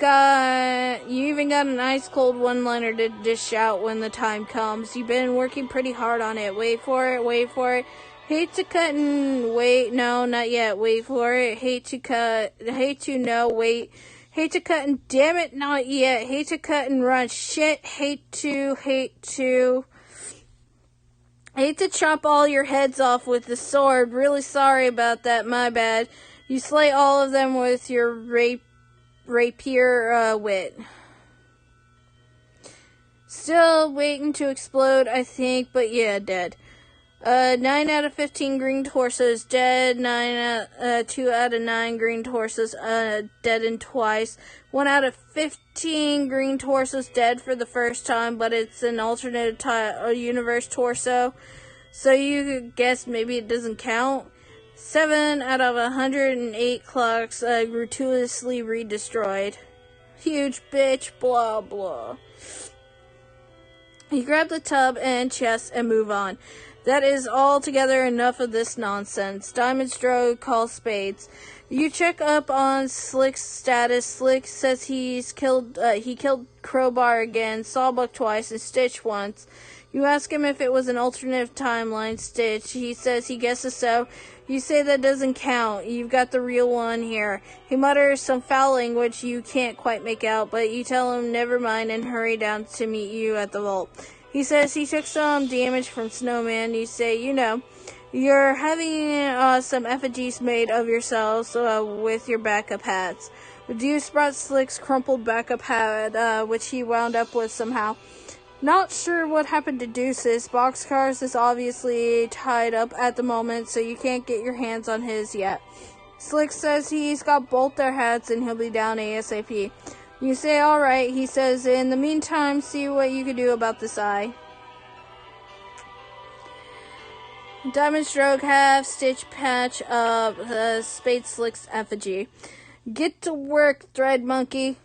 Speaker 1: even got an ice cold one-liner to dish out when the time comes. You've been working pretty hard on it. Wait for it. Hate to cut and wait. No, not yet. Wait for it. Hate to cut and damn it, not yet. Hate to cut and run. Shit, hate to chop all your heads off with the sword. Really sorry about that, my bad. You slay all of them with your rapier wit. Still waiting to explode, I think, but yeah, dead. 9 out of 15 green torsos dead. 2 out of 9 green torsos deadened twice. 1 out of 15 green torsos dead for the first time, but it's an alternate universe torso, so you could guess maybe it doesn't count. 7 out of 108 clocks gratuitously redestroyed. Huge bitch, blah blah. You grab the tub and chest and move on. That is altogether enough of this nonsense. Diamond Stroke calls Spades. You check up on Slick's status. Slick says he killed Crowbar again, Sawbuck twice, and Stitch once. You ask him if it was an alternate timeline, Stitch. He says he guesses so. You say that doesn't count. You've got the real one here. He mutters some foul language you can't quite make out, but you tell him never mind and hurry down to meet you at the vault. He says he took some damage from Snowman. You say, you're having some effigies made of yourselves with your backup hats. Deuce brought Slick's crumpled backup hat, which he wound up with somehow. Not sure what happened to Deuce's. Boxcars is obviously tied up at the moment, so you can't get your hands on his yet. Slick says he's got both their hats and he'll be down ASAP. You say, alright. He says, in the meantime, see what you can do about this eye. Diamond Stroke, half stitch patch of Spade Slick's effigy. Get to work, Thread Monkey.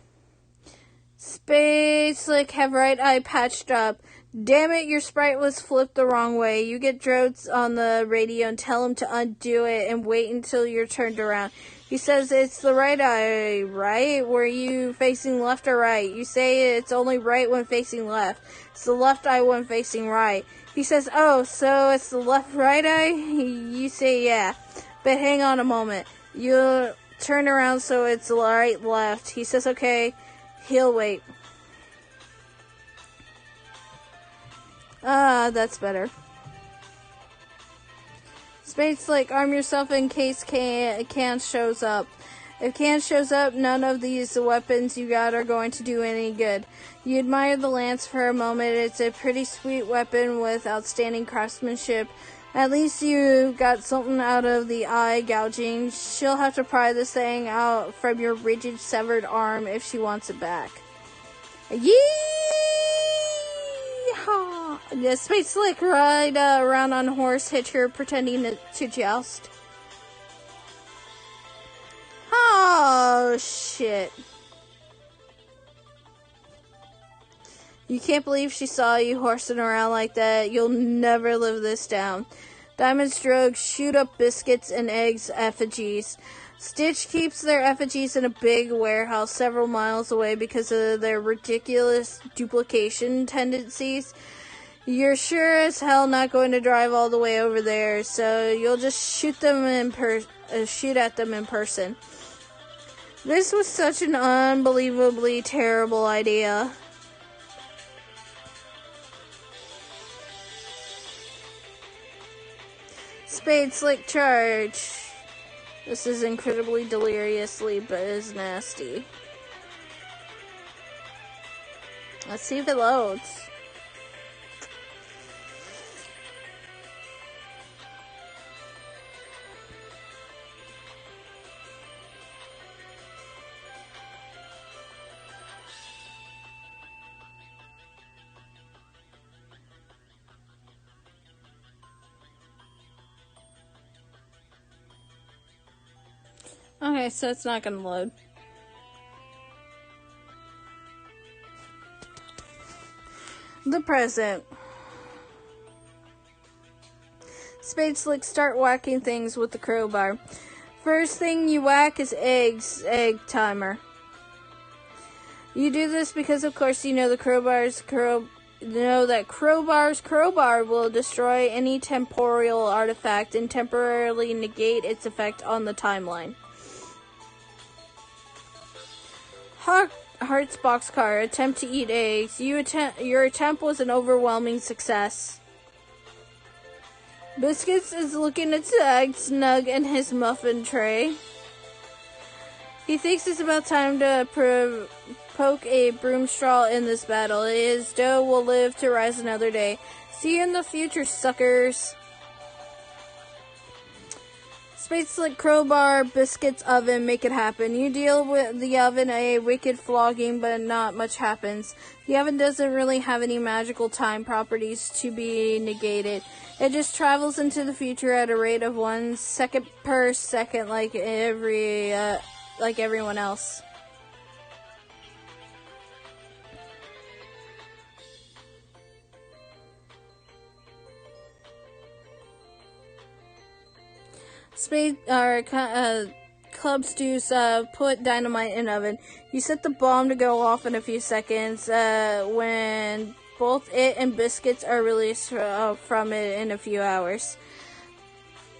Speaker 1: Spade Slick, have right eye patched up. Damn it, your sprite was flipped the wrong way. You get Drodes on the radio and tell him to undo it and wait until you're turned around. He says it's the right eye, right? Were you facing left or right? You say it's only right when facing left. It's the left eye when facing right. He says, oh, so it's the left-right eye? You say, yeah. But hang on a moment. You'll turn around so it's the right-left. He says, okay. He'll wait. That's better. Spade Slick, arm yourself in case Can shows up. If Can shows up, none of these weapons you got are going to do any good. You admire the lance for a moment. It's a pretty sweet weapon with outstanding craftsmanship. At least you got something out of the eye gouging. She'll have to pry this thing out from your rigid severed arm if she wants it back. Yeehaw! Yeah, Spade Slick ride around on horse, hitch her, pretending to joust. Oh, shit. You can't believe she saw you horsing around like that. You'll never live this down. Diamond Stroke shoot up biscuits and eggs effigies. Stitch keeps their effigies in a big warehouse several miles away because of their ridiculous duplication tendencies. You're sure as hell not going to drive all the way over there, so you'll just shoot at them in person. This was such an unbelievably terrible idea. Spade Slick charge. This is incredibly deliriously, but is nasty. Let's see if it loads. Okay, so it's not gonna load. The present. Spade Slick start whacking things with the crowbar. First thing you whack is eggs. Egg timer. You do this because, of course, you know that Crowbar's crowbar will destroy any temporal artifact and temporarily negate its effect on the timeline. Heart's boxcar. Attempt to eat eggs. Your attempt was an overwhelming success. Biscuits is looking at egg snug in his muffin tray. He thinks it's about time to poke a broom straw in this battle. His dough will live to rise another day. See you in the future, suckers. Spade Slick, crowbar, biscuits, oven, make it happen. You deal with the oven a wicked flogging, but not much happens. The oven doesn't really have any magical time properties to be negated. It just travels into the future at a rate of 1 second per second, like everyone else. Club Stews put dynamite in oven. You set the bomb to go off in a few seconds when both it and biscuits are released from it in a few hours.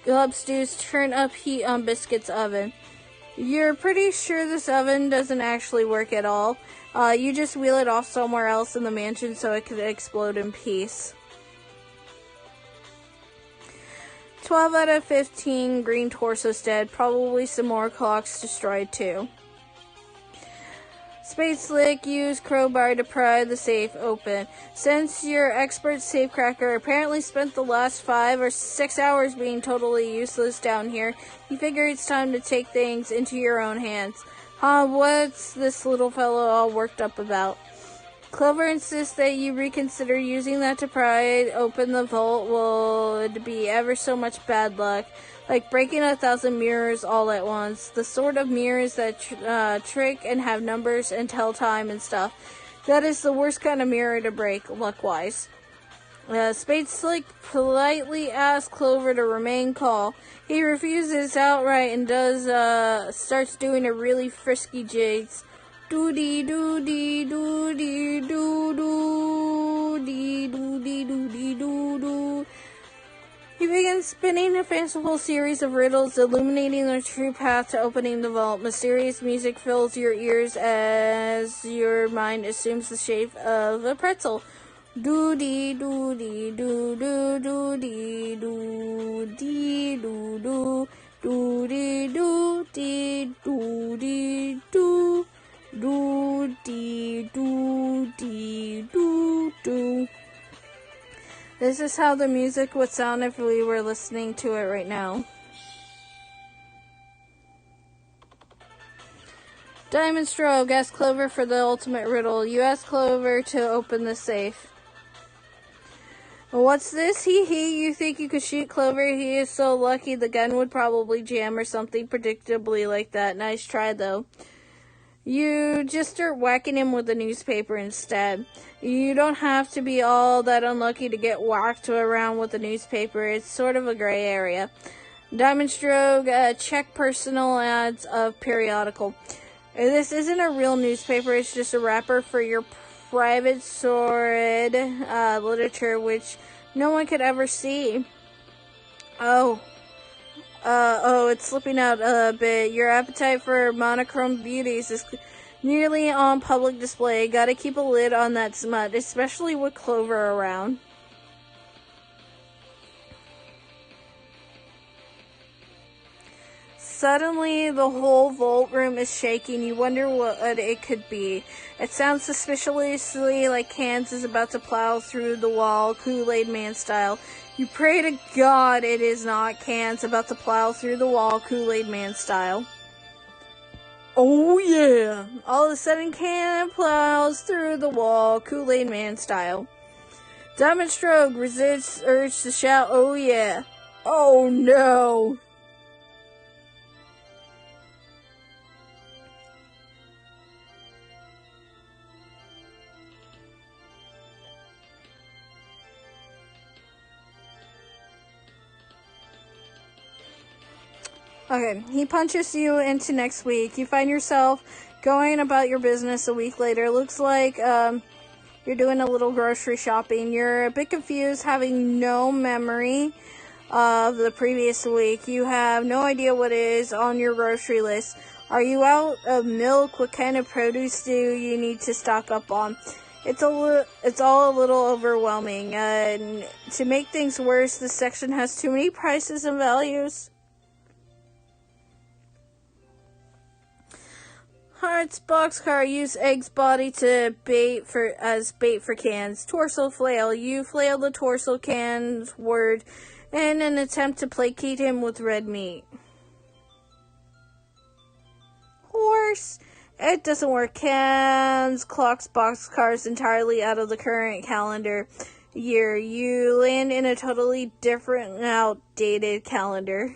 Speaker 1: Club Stews turn up heat on biscuits' oven. You're pretty sure this oven doesn't actually work at all. You just wheel it off somewhere else in the mansion so it could explode in peace. 12 out of 15 green torsos dead. Probably some more clocks destroyed too. Spade Slick used crowbar to pry the safe open. Since your expert safecracker apparently spent the last 5 or 6 hours being totally useless down here, you figure it's time to take things into your own hands. What's this little fellow all worked up about? Clover insists that you reconsider using that to pry open the vault would be ever so much bad luck, like breaking 1,000 mirrors all at once. The sort of mirrors that trick and have numbers and tell time and stuff. That is the worst kind of mirror to break, luck-wise. Spade Slick politely asks Clover to remain calm. He refuses outright and starts doing a really frisky jigs. Doody doody doody doo doo dee doody doody doo doo. He begins spinning a fanciful series of riddles, illuminating the true path to opening the vault. Mysterious music fills your ears as your mind assumes the shape of a pretzel. Doody doody doo doo doody doo dee doo doo doody doo dee doody doo. Do dee do dee do do. This is how the music would sound if we were listening to it right now. Diamond Stroke asks Clover for the ultimate riddle. You ask Clover to open the safe. What's this? You think you could shoot Clover? He is so lucky the gun would probably jam or something predictably like that. Nice try though. You just start whacking him with a newspaper instead. You don't have to be all that unlucky to get whacked around with a newspaper. It's sort of a gray area. Diamond Stroke, check personal ads of periodical. This isn't a real newspaper. It's just a wrapper for your private sordid literature, which no one could ever see. It's slipping out a bit. Your appetite for monochrome beauties is nearly on public display. Gotta keep a lid on that smut, especially with Clover around. Suddenly, the whole vault room is shaking. You wonder what it could be. It sounds suspiciously like Cans is about to plow through the wall, Kool-Aid Man style. You pray to God it is not Cans about to plow through the wall, Kool-Aid Man style. Oh yeah! All of a sudden, Can plows through the wall, Kool-Aid Man style. Diamond Stroke resists urge to shout, oh yeah. Oh no! Okay, he punches you into next week. You find yourself going about your business a week later. Looks like you're doing a little grocery shopping. You're a bit confused, having no memory of the previous week. You have no idea what is on your grocery list. Are you out of milk? What kind of produce do you need to stock up on? It's all a little overwhelming. To make things worse, this section has too many prices and values. Hearts boxcar, use Egg's body as bait for Cans. Torso flail. You flail the torso Cans word in an attempt to placate him with red meat. Horse. It doesn't work. Cans clocks boxcars entirely out of the current calendar year. You land in a totally different and outdated calendar.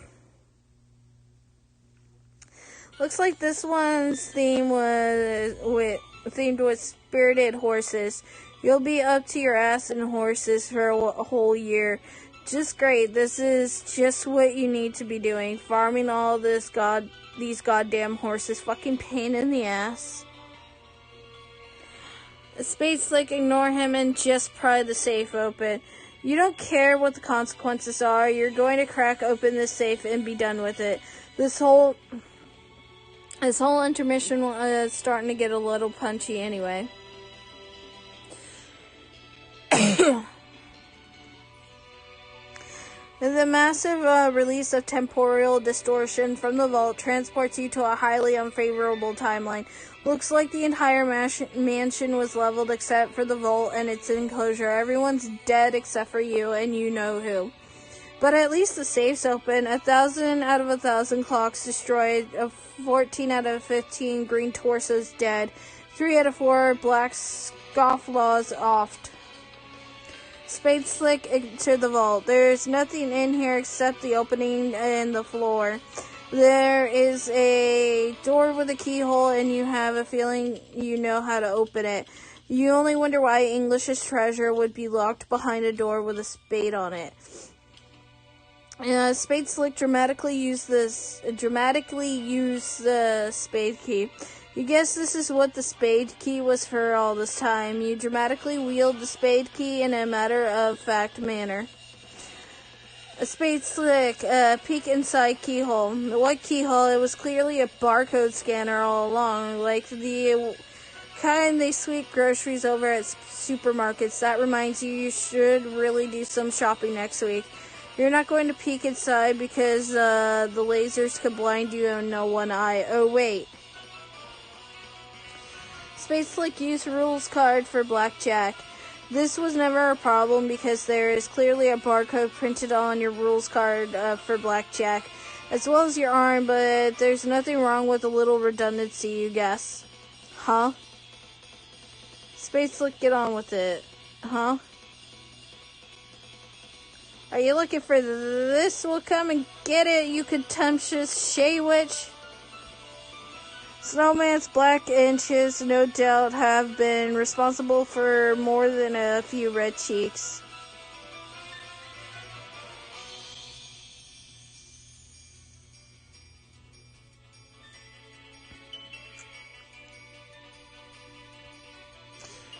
Speaker 1: Looks like this one's themed with spirited horses. You'll be up to your ass in horses for a whole year. Just great. This is just what you need to be doing. Farming all these goddamn horses. Fucking pain in the ass. Spade Slick, ignore him and just pry the safe open. You don't care what the consequences are. You're going to crack open this safe and be done with it. This whole intermission is starting to get a little punchy anyway. The massive release of temporal distortion from the vault transports you to a highly unfavorable timeline. Looks like the entire mansion was leveled except for the vault and its enclosure. Everyone's dead except for you, and you know who. But at least the safe's open. 1,000 out of 1,000 clocks destroyed. 14 out of 15 green torsos dead. 3 out of 4 black scofflaws offed. Spade Slick into the vault. There's nothing in here except the opening in the floor. There is a door with a keyhole, and you have a feeling you know how to open it. You only wonder why English's treasure would be locked behind a door with a spade on it. Spade Slick dramatically use the spade key. You guess this is what the spade key was for all this time. You dramatically wield the spade key in a matter-of-fact manner. A Spade Slick, peek inside keyhole. What keyhole? It was clearly a barcode scanner all along, like the kind they sweep groceries over at supermarkets. That reminds you, you should really do some shopping next week. You're not going to peek inside because the lasers could blind you in no one eye. Oh, wait. Spade Slick used rules card for blackjack. This was never a problem because there is clearly a barcode printed on your rules card for blackjack, as well as your arm, but there's nothing wrong with a little redundancy, you guess. Huh? Spade Slick, get on with it. Huh? Are you looking for this? Well, come and get it, you contemptuous Shay-Witch. Snowman's black inches, no doubt, have been responsible for more than a few red cheeks.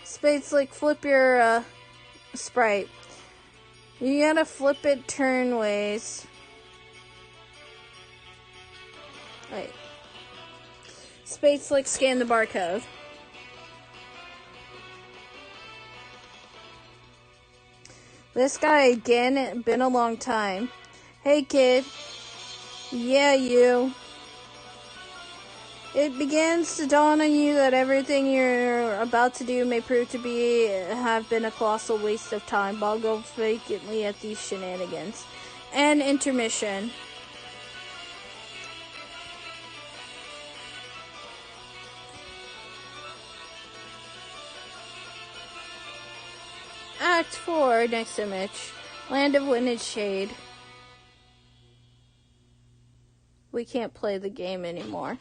Speaker 1: Spade Slick, flip your sprite. You gotta flip it turn ways. Wait. Spade Slick, scan the barcode. This guy again, been a long time. Hey kid. Yeah, you. It begins to dawn on you that everything you're about to do may prove to have been a colossal waste of time. Ball goes vacantly at these shenanigans. And intermission. Act 4, next image. Land of Wind and Shade. We can't play the game anymore.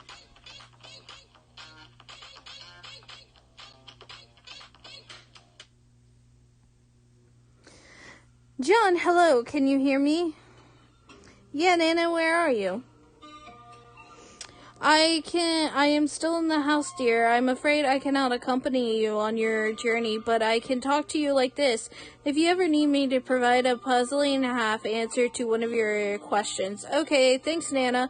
Speaker 1: John, hello, can you hear me? Yeah, Nana, where are you? I am still in the house, dear. I'm afraid I cannot accompany you on your journey, but I can talk to you like this. If you ever need me to provide a puzzling half answer to one of your questions. Okay, thanks, Nana.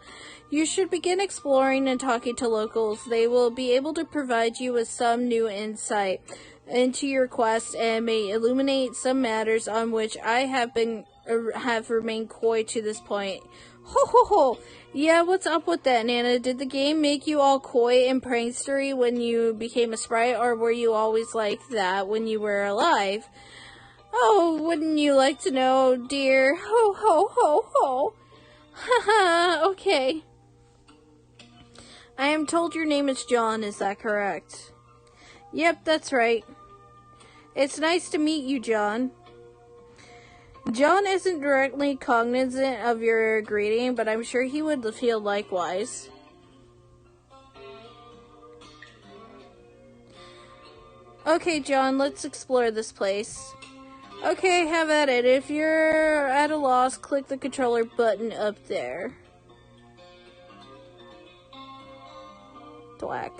Speaker 1: You should begin exploring and talking to locals. They will be able to provide you with some new insight into your quest and may illuminate some matters on which I have remained coy to this point. Ho ho ho! Yeah, what's up with that, Nana? Did the game make you all coy and prankstery when you became a sprite, or were you always like that when you were alive? Oh, wouldn't you like to know, dear? Ho ho ho ho! Haha, okay. I am told your name is John, is that correct? Yep, that's right. It's nice to meet you, John. John isn't directly cognizant of your greeting, but I'm sure he would feel likewise. Okay, John, let's explore this place. Okay, have at it. If you're at a loss, click the controller button up there. Thwack.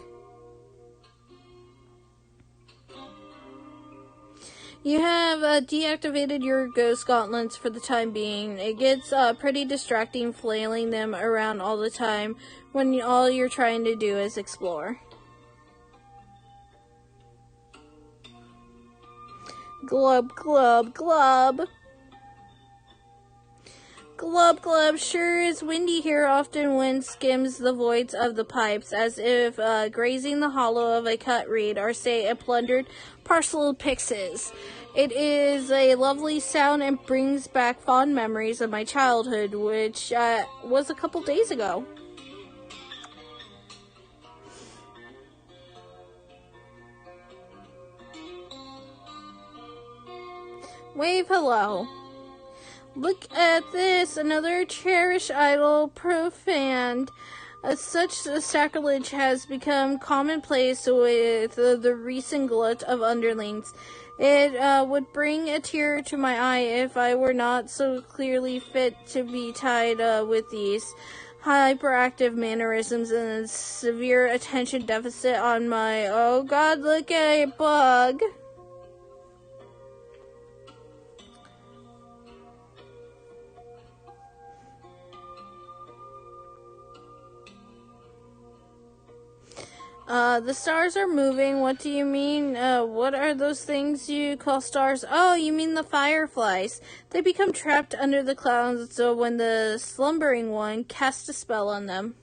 Speaker 1: You have deactivated your ghost gauntlets for the time being. It gets pretty distracting flailing them around all the time when all you're trying to do is explore. Glub, glub, glub. Glub, glub. Sure is windy here. Often wind skims the voids of the pipes as if grazing the hollow of a cut reed or, say, a plundered parcel of pixies. It is a lovely sound and brings back fond memories of my childhood, which was a couple days ago. Wave hello. Look at this, another cherished idol profaned. Such sacrilege has become commonplace with the recent glut of underlings. It would bring a tear to my eye if I were not so clearly fit to be tied with these hyperactive mannerisms and a severe attention deficit on my, oh god, look at a bug. The stars are moving. What do you mean? What are those things you call stars? Oh, you mean the fireflies. They become trapped under the clouds so when the slumbering one casts a spell on them.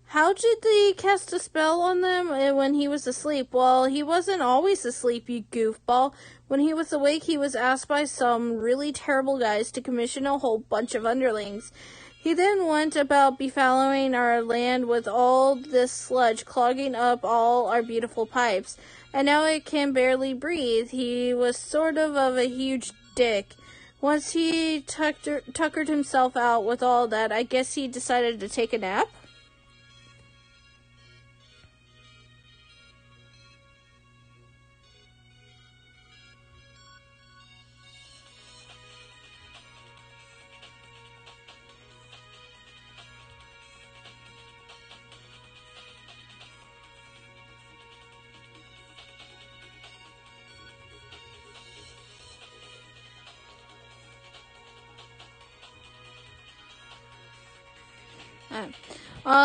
Speaker 1: How did they cast a spell on them when he was asleep? Well, he wasn't always asleep, you goofball. When he was awake, he was asked by some really terrible guys to commission a whole bunch of underlings. He then went about befouling our land with all this sludge, clogging up all our beautiful pipes, and now it can barely breathe. He was sort of a huge dick. Once he tuckered himself out with all that, I guess he decided to take a nap?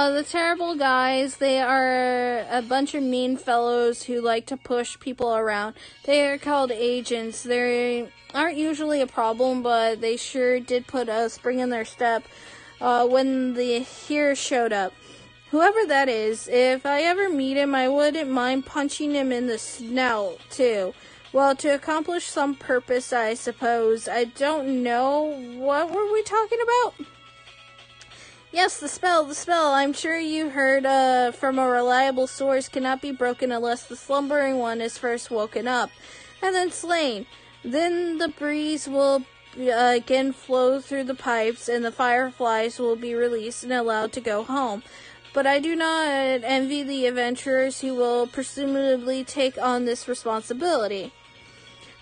Speaker 1: The terrible guys, they are a bunch of mean fellows who like to push people around. They are called agents. They aren't usually a problem, but they sure did put a spring in their step when the heroes showed up. Whoever that is, if I ever meet him, I wouldn't mind punching him in the snout, too. Well, to accomplish some purpose, I suppose. I don't know. What were we talking about? Yes, the spell. I'm sure you heard from a reliable source cannot be broken unless the slumbering one is first woken up and then slain. Then the breeze will again flow through the pipes and the fireflies will be released and allowed to go home. But I do not envy the adventurers who will presumably take on this responsibility.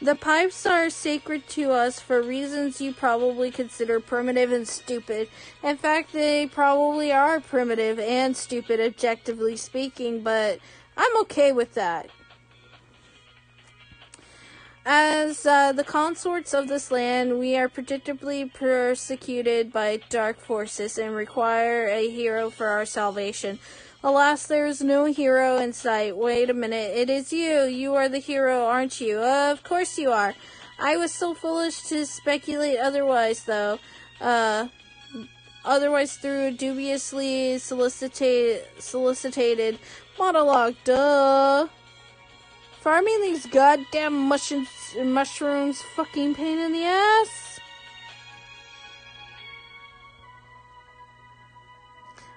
Speaker 1: The pipes are sacred to us for reasons you probably consider primitive and stupid. In fact, they probably are primitive and stupid, objectively speaking, but I'm okay with that. As the consorts of this land, we are predictably persecuted by dark forces and require a hero for our salvation. Alas, there is no hero in sight. Wait a minute, it is you. You are the hero, aren't you? Of course you are. I was so foolish to speculate otherwise, though. Otherwise through a dubiously solicited monologue. Duh. Farming these goddamn mushrooms, fucking pain in the ass.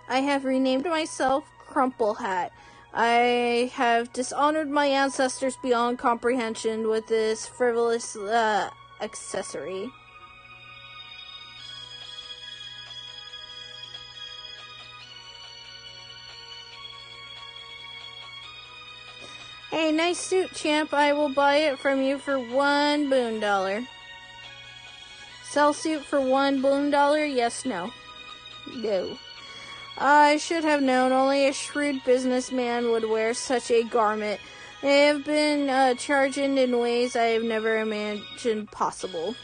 Speaker 1: I have renamed myself Crumple Hat. I have dishonored my ancestors beyond comprehension with this frivolous accessory. Hey, nice suit, champ. I will buy it from you for $1 boon. Sell suit for $1 boon? Yes, no. No. I should have known only a shrewd businessman would wear such a garment. They have been charging in ways I have never imagined possible.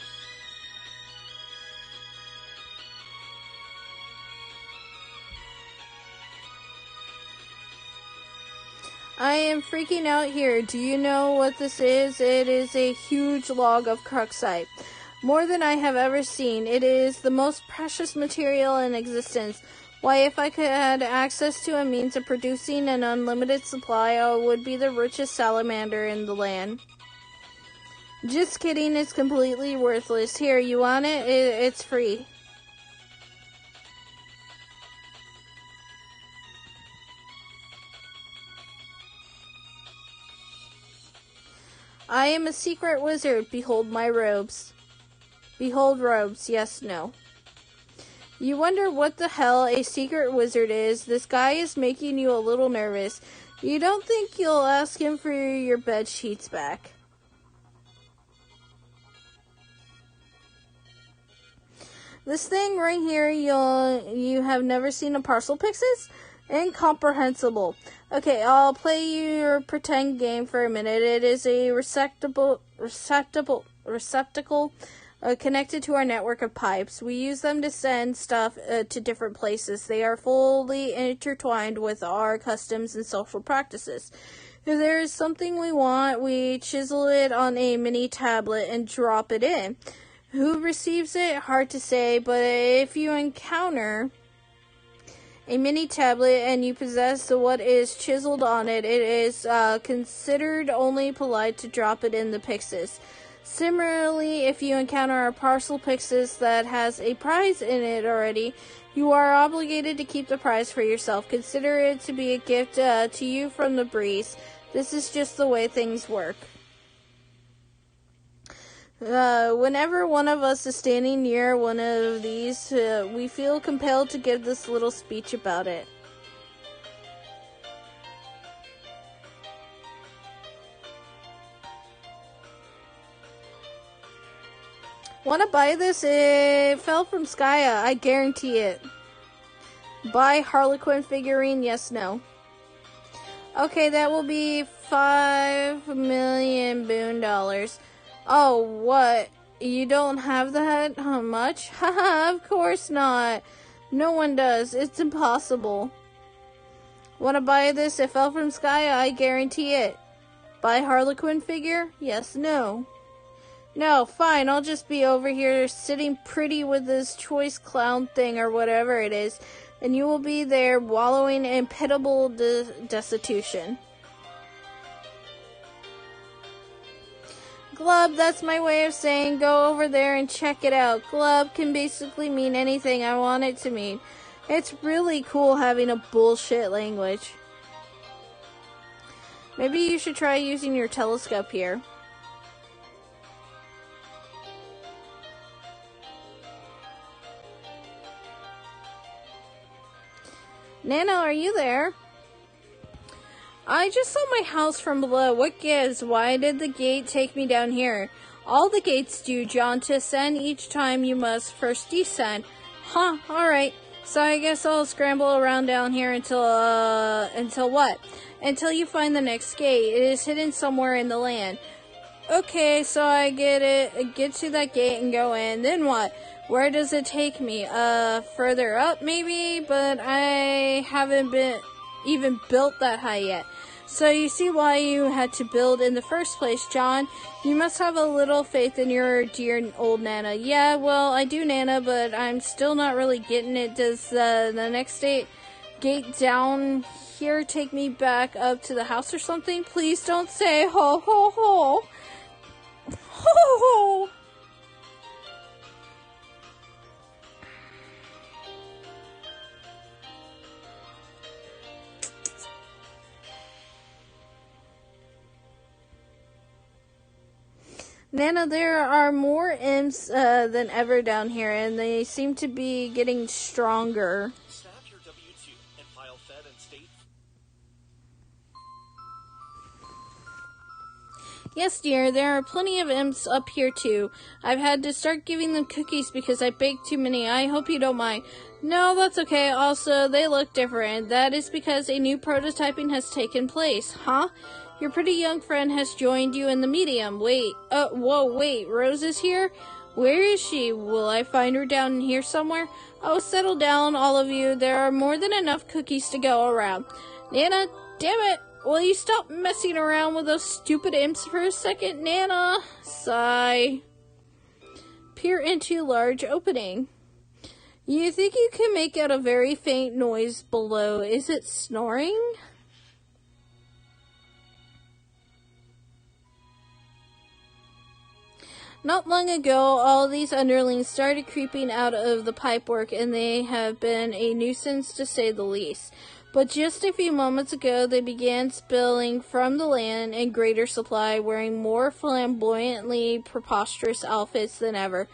Speaker 1: I am freaking out here. Do you know what this is? It is a huge log of cruxite. More than I have ever seen. It is the most precious material in existence. Why, if I could had access to a means of producing an unlimited supply, I would be the richest salamander in the land. Just kidding, it's completely worthless. Here, you want it? It's free. I am a secret wizard. Behold my robes. Behold robes. Yes, no. You wonder what the hell a secret wizard is. This guy is making you a little nervous. You don't think you'll ask him for your bed sheets back? This thing right here, you have never seen a parcel pixis? Incomprehensible. Okay, I'll play your pretend game for a minute. It is a receptacle connected to our network of pipes. We use them to send stuff to different places. They are fully intertwined with our customs and social practices. If there is something we want, we chisel it on a mini tablet and drop it in. Who receives it? Hard to say, but if you encounter a mini tablet and you possess what is chiseled on it, it is considered only polite to drop it in the pixis. Similarly, if you encounter a parcel pixis that has a prize in it already, you are obligated to keep the prize for yourself. Consider it to be a gift to you from the breeze. This is just the way things work. Whenever one of us is standing near one of these, we feel compelled to give this little speech about it. Want to buy this? It fell from Skya. I guarantee it. Buy Harlequin figurine? Yes, no. Okay, that will be $5 million boon. Oh, what? You don't have that? How much? Haha, of course not. No one does. It's impossible. Want to buy this? It fell from Skya. I guarantee it. Buy Harlequin figure? Yes, no. No, fine, I'll just be over here sitting pretty with this choice clown thing or whatever it is. and you will be there wallowing in pitiable destitution. Glub, that's my way of saying go over there and check it out. Glub can basically mean anything I want it to mean. It's really cool having a bullshit language. Maybe you should try using your telescope here. Nana, are you there? I just saw my house from below. What gives? Why did the gate take me down here? All the gates do, John. To ascend each time you must first descend. Huh, alright. So I guess I'll scramble around down here until what? Until you find the next gate. It is hidden somewhere in the land. Okay, so I get to that gate and go in. Then what? Where does it take me? Further up maybe? But I haven't even built that high yet. So you see why you had to build in the first place, John. You must have a little faith in your dear old Nana. Yeah, well, I do, Nana, but I'm still not really getting it. Does the next gate down here take me back up to the house or something? Please don't say ho ho ho. Ho ho. Nana, there are more imps than ever down here, and they seem to be getting stronger.
Speaker 2: Staff your W-2 and file Fed and state.
Speaker 1: Yes, dear, there are plenty of imps up here, too. I've had to start giving them cookies because I baked too many. I hope you don't mind. No, that's okay. Also, they look different. That is because a new prototyping has taken place. Huh? Your pretty young friend has joined you in the medium. Wait, Rose is here? Where is she? Will I find her down here somewhere? Oh, settle down, all of you. There are more than enough cookies to go around. Nana, damn it. Will you stop messing around with those stupid imps for a second, Nana? Sigh. Peer into large opening. You think you can make out a very faint noise below. Is it snoring? Not long ago, all these underlings started creeping out of the pipework, and they have been a nuisance to say the least. But just a few moments ago, they began spilling from the land in greater supply, wearing more flamboyantly preposterous outfits than ever.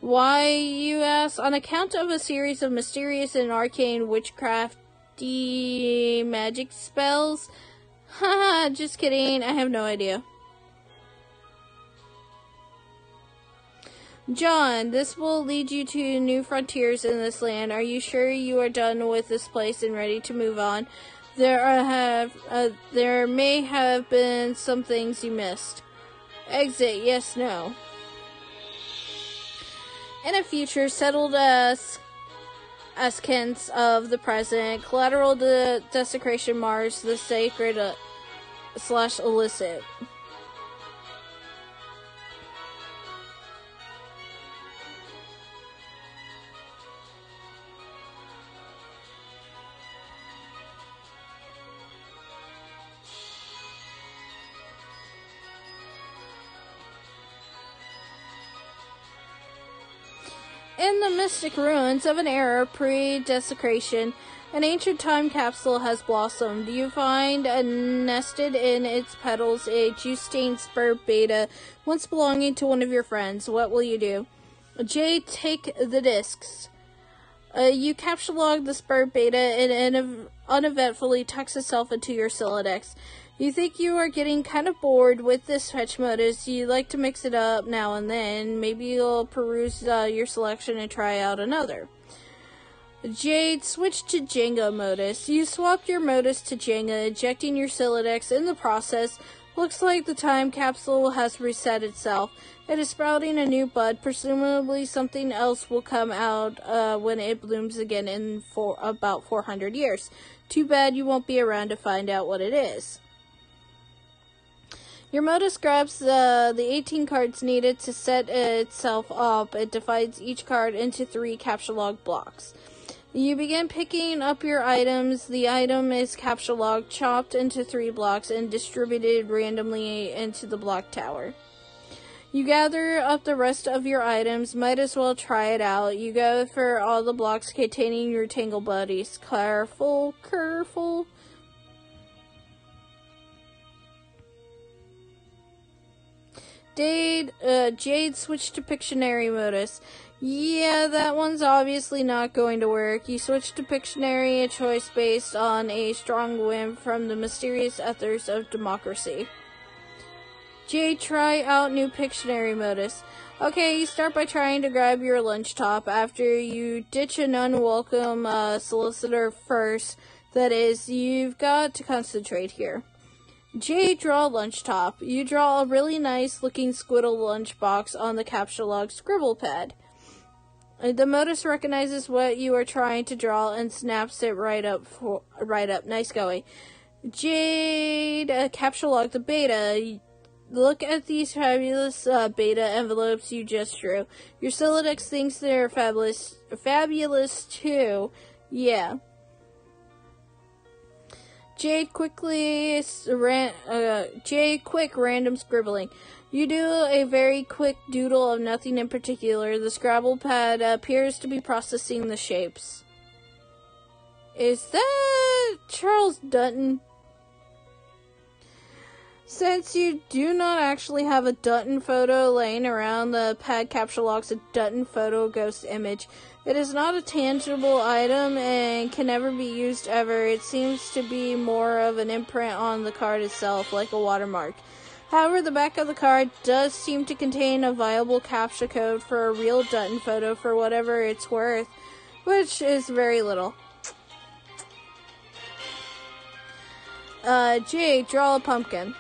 Speaker 1: Why, you ask? On account of a series of mysterious and arcane witchcrafty magic spells? Haha, just kidding, I have no idea. John, this will lead you to new frontiers in this land. Are you sure you are done with this place and ready to move on? There may have been some things you missed. Exit, yes, no. In a future settled as Kents of the present, collateral desecration mars the sacred / illicit. In the mystic ruins of an era pre-desecration, an ancient time capsule has blossomed. You find nested in its petals a juice-stained spur beta once belonging to one of your friends. What will you do? J, take the discs. You capture log the spur beta and uneventfully tucks itself into your Silodex. You think you are getting kind of bored with this fetch modus. You like to mix it up now and then. Maybe you'll peruse your selection and try out another. Jade, switch to Jenga modus. You swap your modus to Jenga, ejecting your Silodex. In the process, looks like the time capsule has reset itself. It is sprouting a new bud. Presumably something else will come out when it blooms again in about 400 years. Too bad you won't be around to find out what it is. Your modus grabs the 18 cards needed to set itself up. It divides each card into 3 capture log blocks. You begin picking up your items. The item is capsule log, chopped into 3 blocks and distributed randomly into the block tower. You gather up the rest of your items. Might as well try it out. You go for all the blocks containing your tangle buddies. Careful. Jade switched to Pictionary modus. Yeah, that one's obviously not going to work. You switch to Pictionary, a choice based on a strong whim from the mysterious ethers of democracy. Jade, try out new Pictionary modus. Okay, you start by trying to grab your lunch top after you ditch an unwelcome solicitor first. That is, you've got to concentrate here. Jade, draw lunch top. You draw a really nice looking squiddle lunchbox on the capsule log scribble pad. The modus recognizes what you are trying to draw and snaps it right up. Nice going. Jade, capsule log the beta. Look at these fabulous beta envelopes you just drew. Your Solidex thinks they're fabulous too. Yeah. Jade, quick random scribbling. You do a very quick doodle of nothing in particular. The Scrabble pad appears to be processing the shapes. Is that Charles Dutton? Since you do not actually have a Dutton photo laying around, the pad capsule logs a Dutton photo ghost image. It is not a tangible item and can never be used ever. It seems to be more of an imprint on the card itself, like a watermark. However, the back of the card does seem to contain a viable CAPTCHA code for a real Dutton photo for whatever it's worth, which is very little. Jade, draw a pumpkin.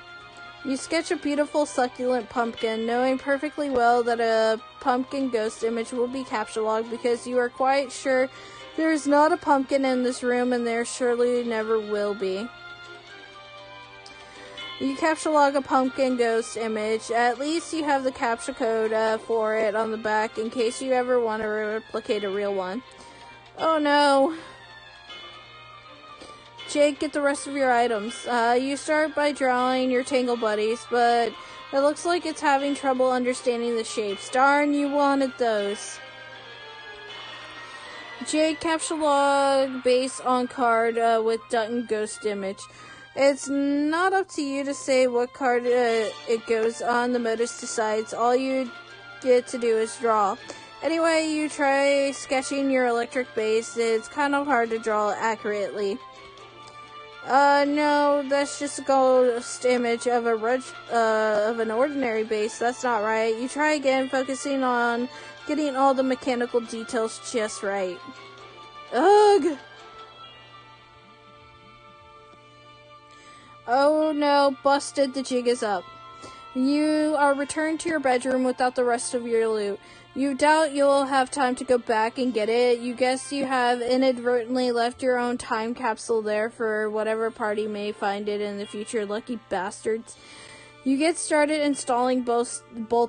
Speaker 1: You sketch a beautiful succulent pumpkin, knowing perfectly well that a pumpkin ghost image will be capsule logged because you are quite sure there is not a pumpkin in this room and there surely never will be. You capsule log a pumpkin ghost image. At least you have the CAPTCHA code for it on the back in case you ever want to replicate a real one. Oh no. Jake, get the rest of your items. You start by drawing your tangle buddies, but it looks like it's having trouble understanding the shapes. Darn, you wanted those. Jake, capsule log base on card with Dutton ghost image. It's not up to you to say what card it goes on. The modus decides. All you get to do is draw. Anyway, you try sketching your electric base. It's kind of hard to draw accurately. No, that's just a ghost image of an ordinary base. That's not right. You try again, focusing on getting all the mechanical details just right. Ugh! Oh no, busted, the jig is up. You are returned to your bedroom without the rest of your loot. You doubt you'll have time to go back and get it. You guess you have inadvertently left your own time capsule there for whatever party may find it in the future. Lucky bastards. You get started installing both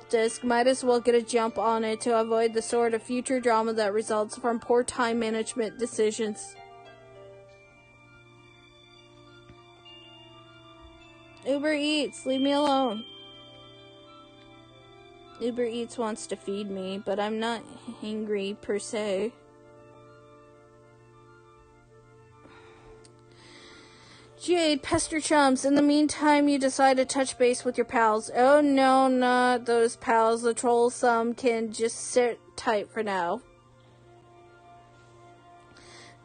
Speaker 1: discs. Might as well get a jump on it to avoid the sort of future drama that results from poor time management decisions. Uber Eats, leave me alone. Uber Eats wants to feed me, but I'm not hungry per se. Jade, pester chums. In the meantime, you decide to touch base with your pals. Oh no, not those pals. The trollsome can just sit tight for now.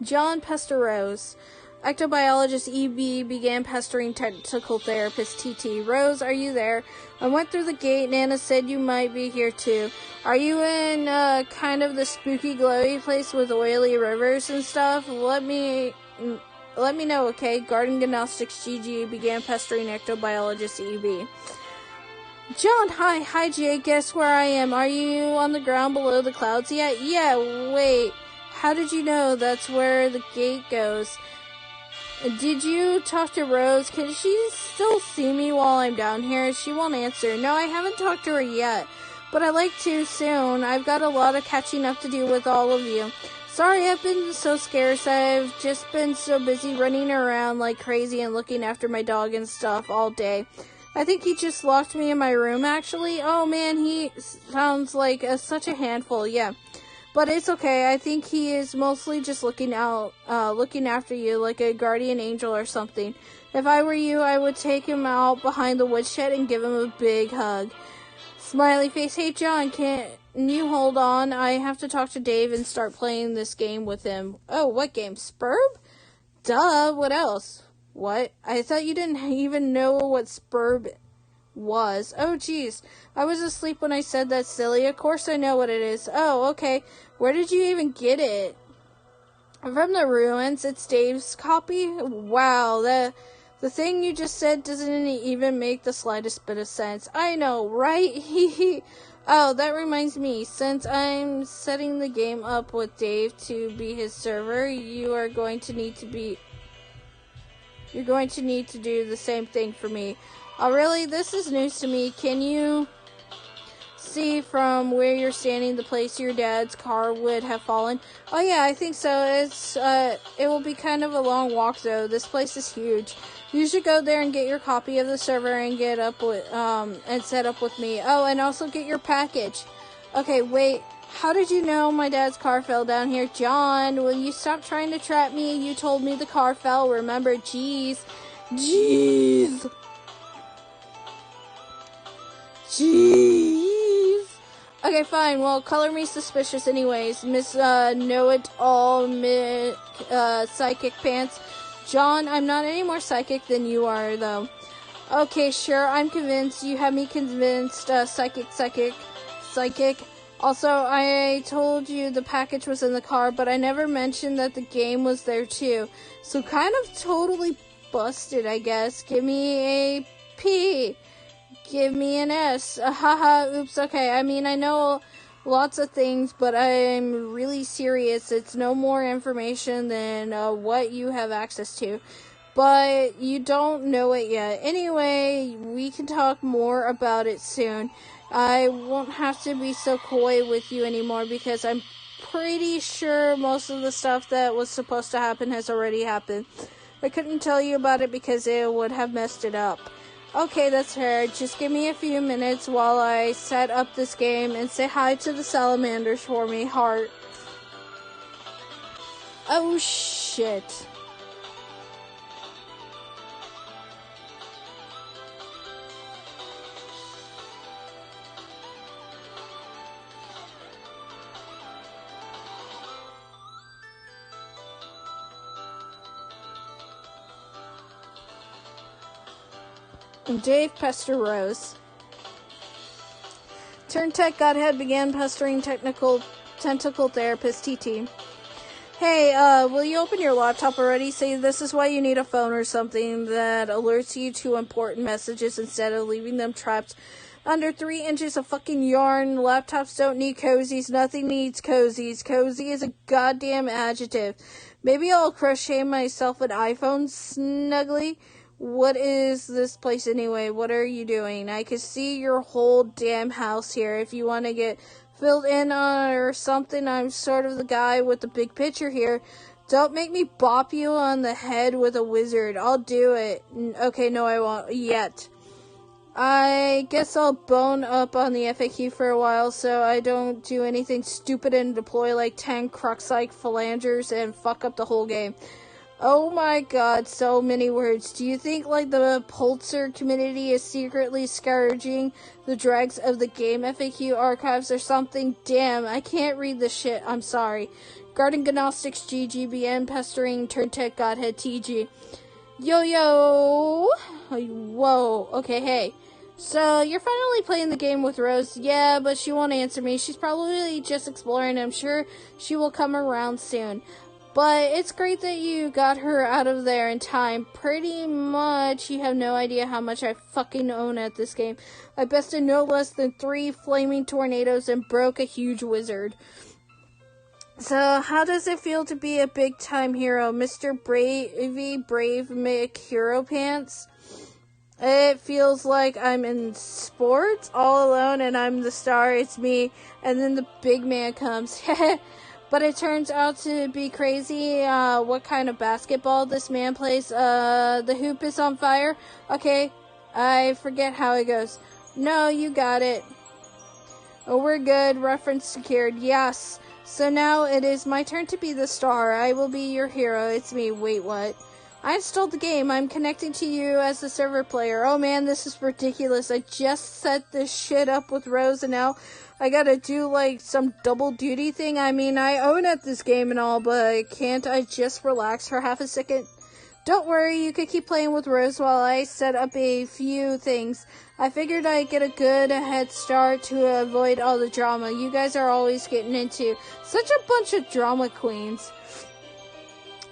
Speaker 1: John Pester Rose. Ectobiologist EB began pestering technical therapist TT. Rose, are you there? I went through the gate. Nana said you might be here too. Are you in kind of the spooky glowy place with oily rivers and stuff? Let me know, okay? Garden Gnostics GG began pestering ectobiologist EB. John, hi Jay, guess where I am? Are you on the ground below the clouds yet? Yeah, wait. How did you know that's where the gate goes? Did you talk to Rose? Can she still see me while I'm down here? She won't answer. No, I haven't talked to her yet, but I'd like to soon. I've got a lot of catching up to do with all of you. Sorry, I've been so scarce. I've just been so busy running around like crazy and looking after my dog and stuff all day. I think he just locked me in my room, actually. Oh man, he sounds like such a handful, yeah. But it's okay. I think he is mostly just looking after you like a guardian angel or something. If I were you, I would take him out behind the woodshed and give him a big hug. Smiley face. Hey, John, can you hold on? I have to talk to Dave and start playing this game with him. Oh, what game? Spurb? Duh, what else? What? I thought you didn't even know what Spurb was. Oh, jeez. I was asleep when I said that, silly. Of course I know what it is. Oh, okay. Where did you even get it? From the ruins. It's Dave's copy? Wow, the thing you just said doesn't even make the slightest bit of sense. I know, right? Oh, that reminds me. Since I'm setting the game up with Dave to be his server, you're going to need to do the same thing for me. Oh, really? This is news to me. Can you see from where you're standing the place your dad's car would have fallen? Oh, yeah, I think so. It will be kind of a long walk, though. This place is huge. You should go there and get your copy of the server and and set up with me. Oh, and also get your package. Okay, wait. How did you know my dad's car fell down here? John, will you stop trying to trap me? You told me the car fell, remember? Jeez. Okay, fine. Well, color me suspicious anyways. Miss Know-It-All Psychic Pants. John, I'm not any more psychic than you are, though. Okay, sure, I'm convinced. You have me convinced. Psychic. Also, I told you the package was in the car, but I never mentioned that the game was there, too. So kind of totally busted, I guess. Give me a P. Give me an S. Haha, oops, okay. I mean, I know lots of things, but I'm really serious. It's no more information than what you have access to. But you don't know it yet. Anyway, we can talk more about it soon. I won't have to be so coy with you anymore because I'm pretty sure most of the stuff that was supposed to happen has already happened. I couldn't tell you about it because it would have messed it up. Okay, that's fair. Just give me a few minutes while I set up this game and say hi to the salamanders for me, heart. Oh, shit. Dave pester Rose. Turntech Godhead began pestering tentacle therapist TT. Hey, will you open your laptop already? Say this is why you need a phone or something that alerts you to important messages instead of leaving them trapped under 3 inches of fucking yarn. Laptops don't need cozies. Nothing needs cozies. Cozy is a goddamn adjective. Maybe I'll crochet myself an iPhone snuggly. What is this place anyway? What are you doing? I can see your whole damn house here. If you want to get filled in on or something, I'm sort of the guy with the big picture here. Don't make me bop you on the head with a wizard. I'll do it. Okay, no, I won't yet. I guess I'll bone up on the FAQ for a while so I don't do anything stupid and deploy like 10 crux-like phalangers and fuck up the whole game. Oh my god, so many words. Do you think like the Pulitzer community is secretly scourging the dregs of the game FAQ archives or something? Damn, I can't read this shit. I'm sorry. Garden Gnostics GGBN pestering Turntech Godhead TG. Yo. Whoa. Okay, hey. So, you're finally playing the game with Rose. Yeah, but she won't answer me. She's probably just exploring. I'm sure she will come around soon. But it's great that you got her out of there in time. Pretty much, you have no idea how much I fucking own at this game. I bested no less than 3 flaming tornadoes and broke a huge wizard. So, how does it feel to be a big-time hero, Mr. Brave McHero Pants? It feels like I'm in sports, all alone, and I'm the star, it's me, and then the big man comes. but it turns out to be crazy. What kind of basketball this man plays? The hoop is on fire. Okay, I forget how it goes. No, you got it. Oh, we're good. Reference secured. Yes. So now it is my turn to be the star. I will be your hero. It's me. Wait, what? I installed the game. I'm connecting to you as the server player. Oh man, this is ridiculous. I just set this shit up with Rose and now I gotta do like some double duty thing. I mean, I own at this game and all, but can't I just relax for half a second? Don't worry, you could keep playing with Rose while I set up a few things. I figured I'd get a good head start to avoid all the drama you guys are always getting into. Such a bunch of drama queens.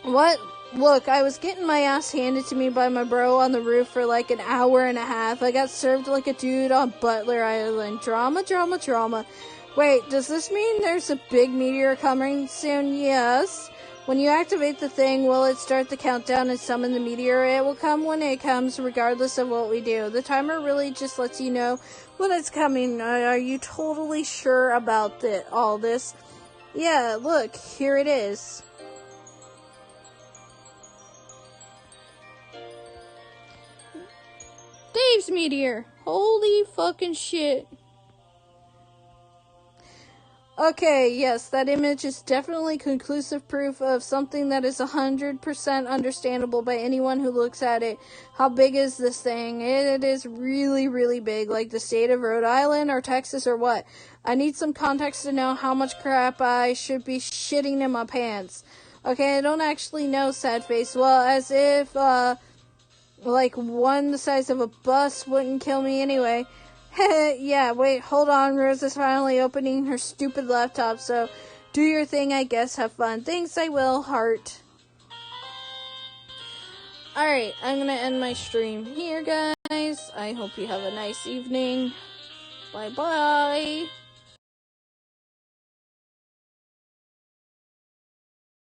Speaker 1: What? Look, I was getting my ass handed to me by my bro on the roof for like an hour and a half. I got served like a dude on Butler Island. Drama, drama, drama. Wait, does this mean there's a big meteor coming soon? Yes. When you activate the thing, will it start the countdown and summon the meteor? It will come when it comes, regardless of what we do. The timer really just lets you know when it's coming. Are you totally sure about all this? Yeah, look, here it is. Dave's meteor. Holy fucking shit. Okay, yes, that image is definitely conclusive proof of something that is 100% understandable by anyone who looks at it. How big is this thing? It is really, really big, like the state of Rhode Island or Texas or what? I need some context to know how much crap I should be shitting in my pants. Okay, I don't actually know, sad face. Well, as if, like one the size of a bus wouldn't kill me anyway. Yeah, wait, hold on. Rose is finally opening her stupid laptop, so do your thing, I guess. Have fun. Thanks, I will, heart. Alright, I'm gonna end my stream here, guys. I hope you have a nice evening. Bye-bye.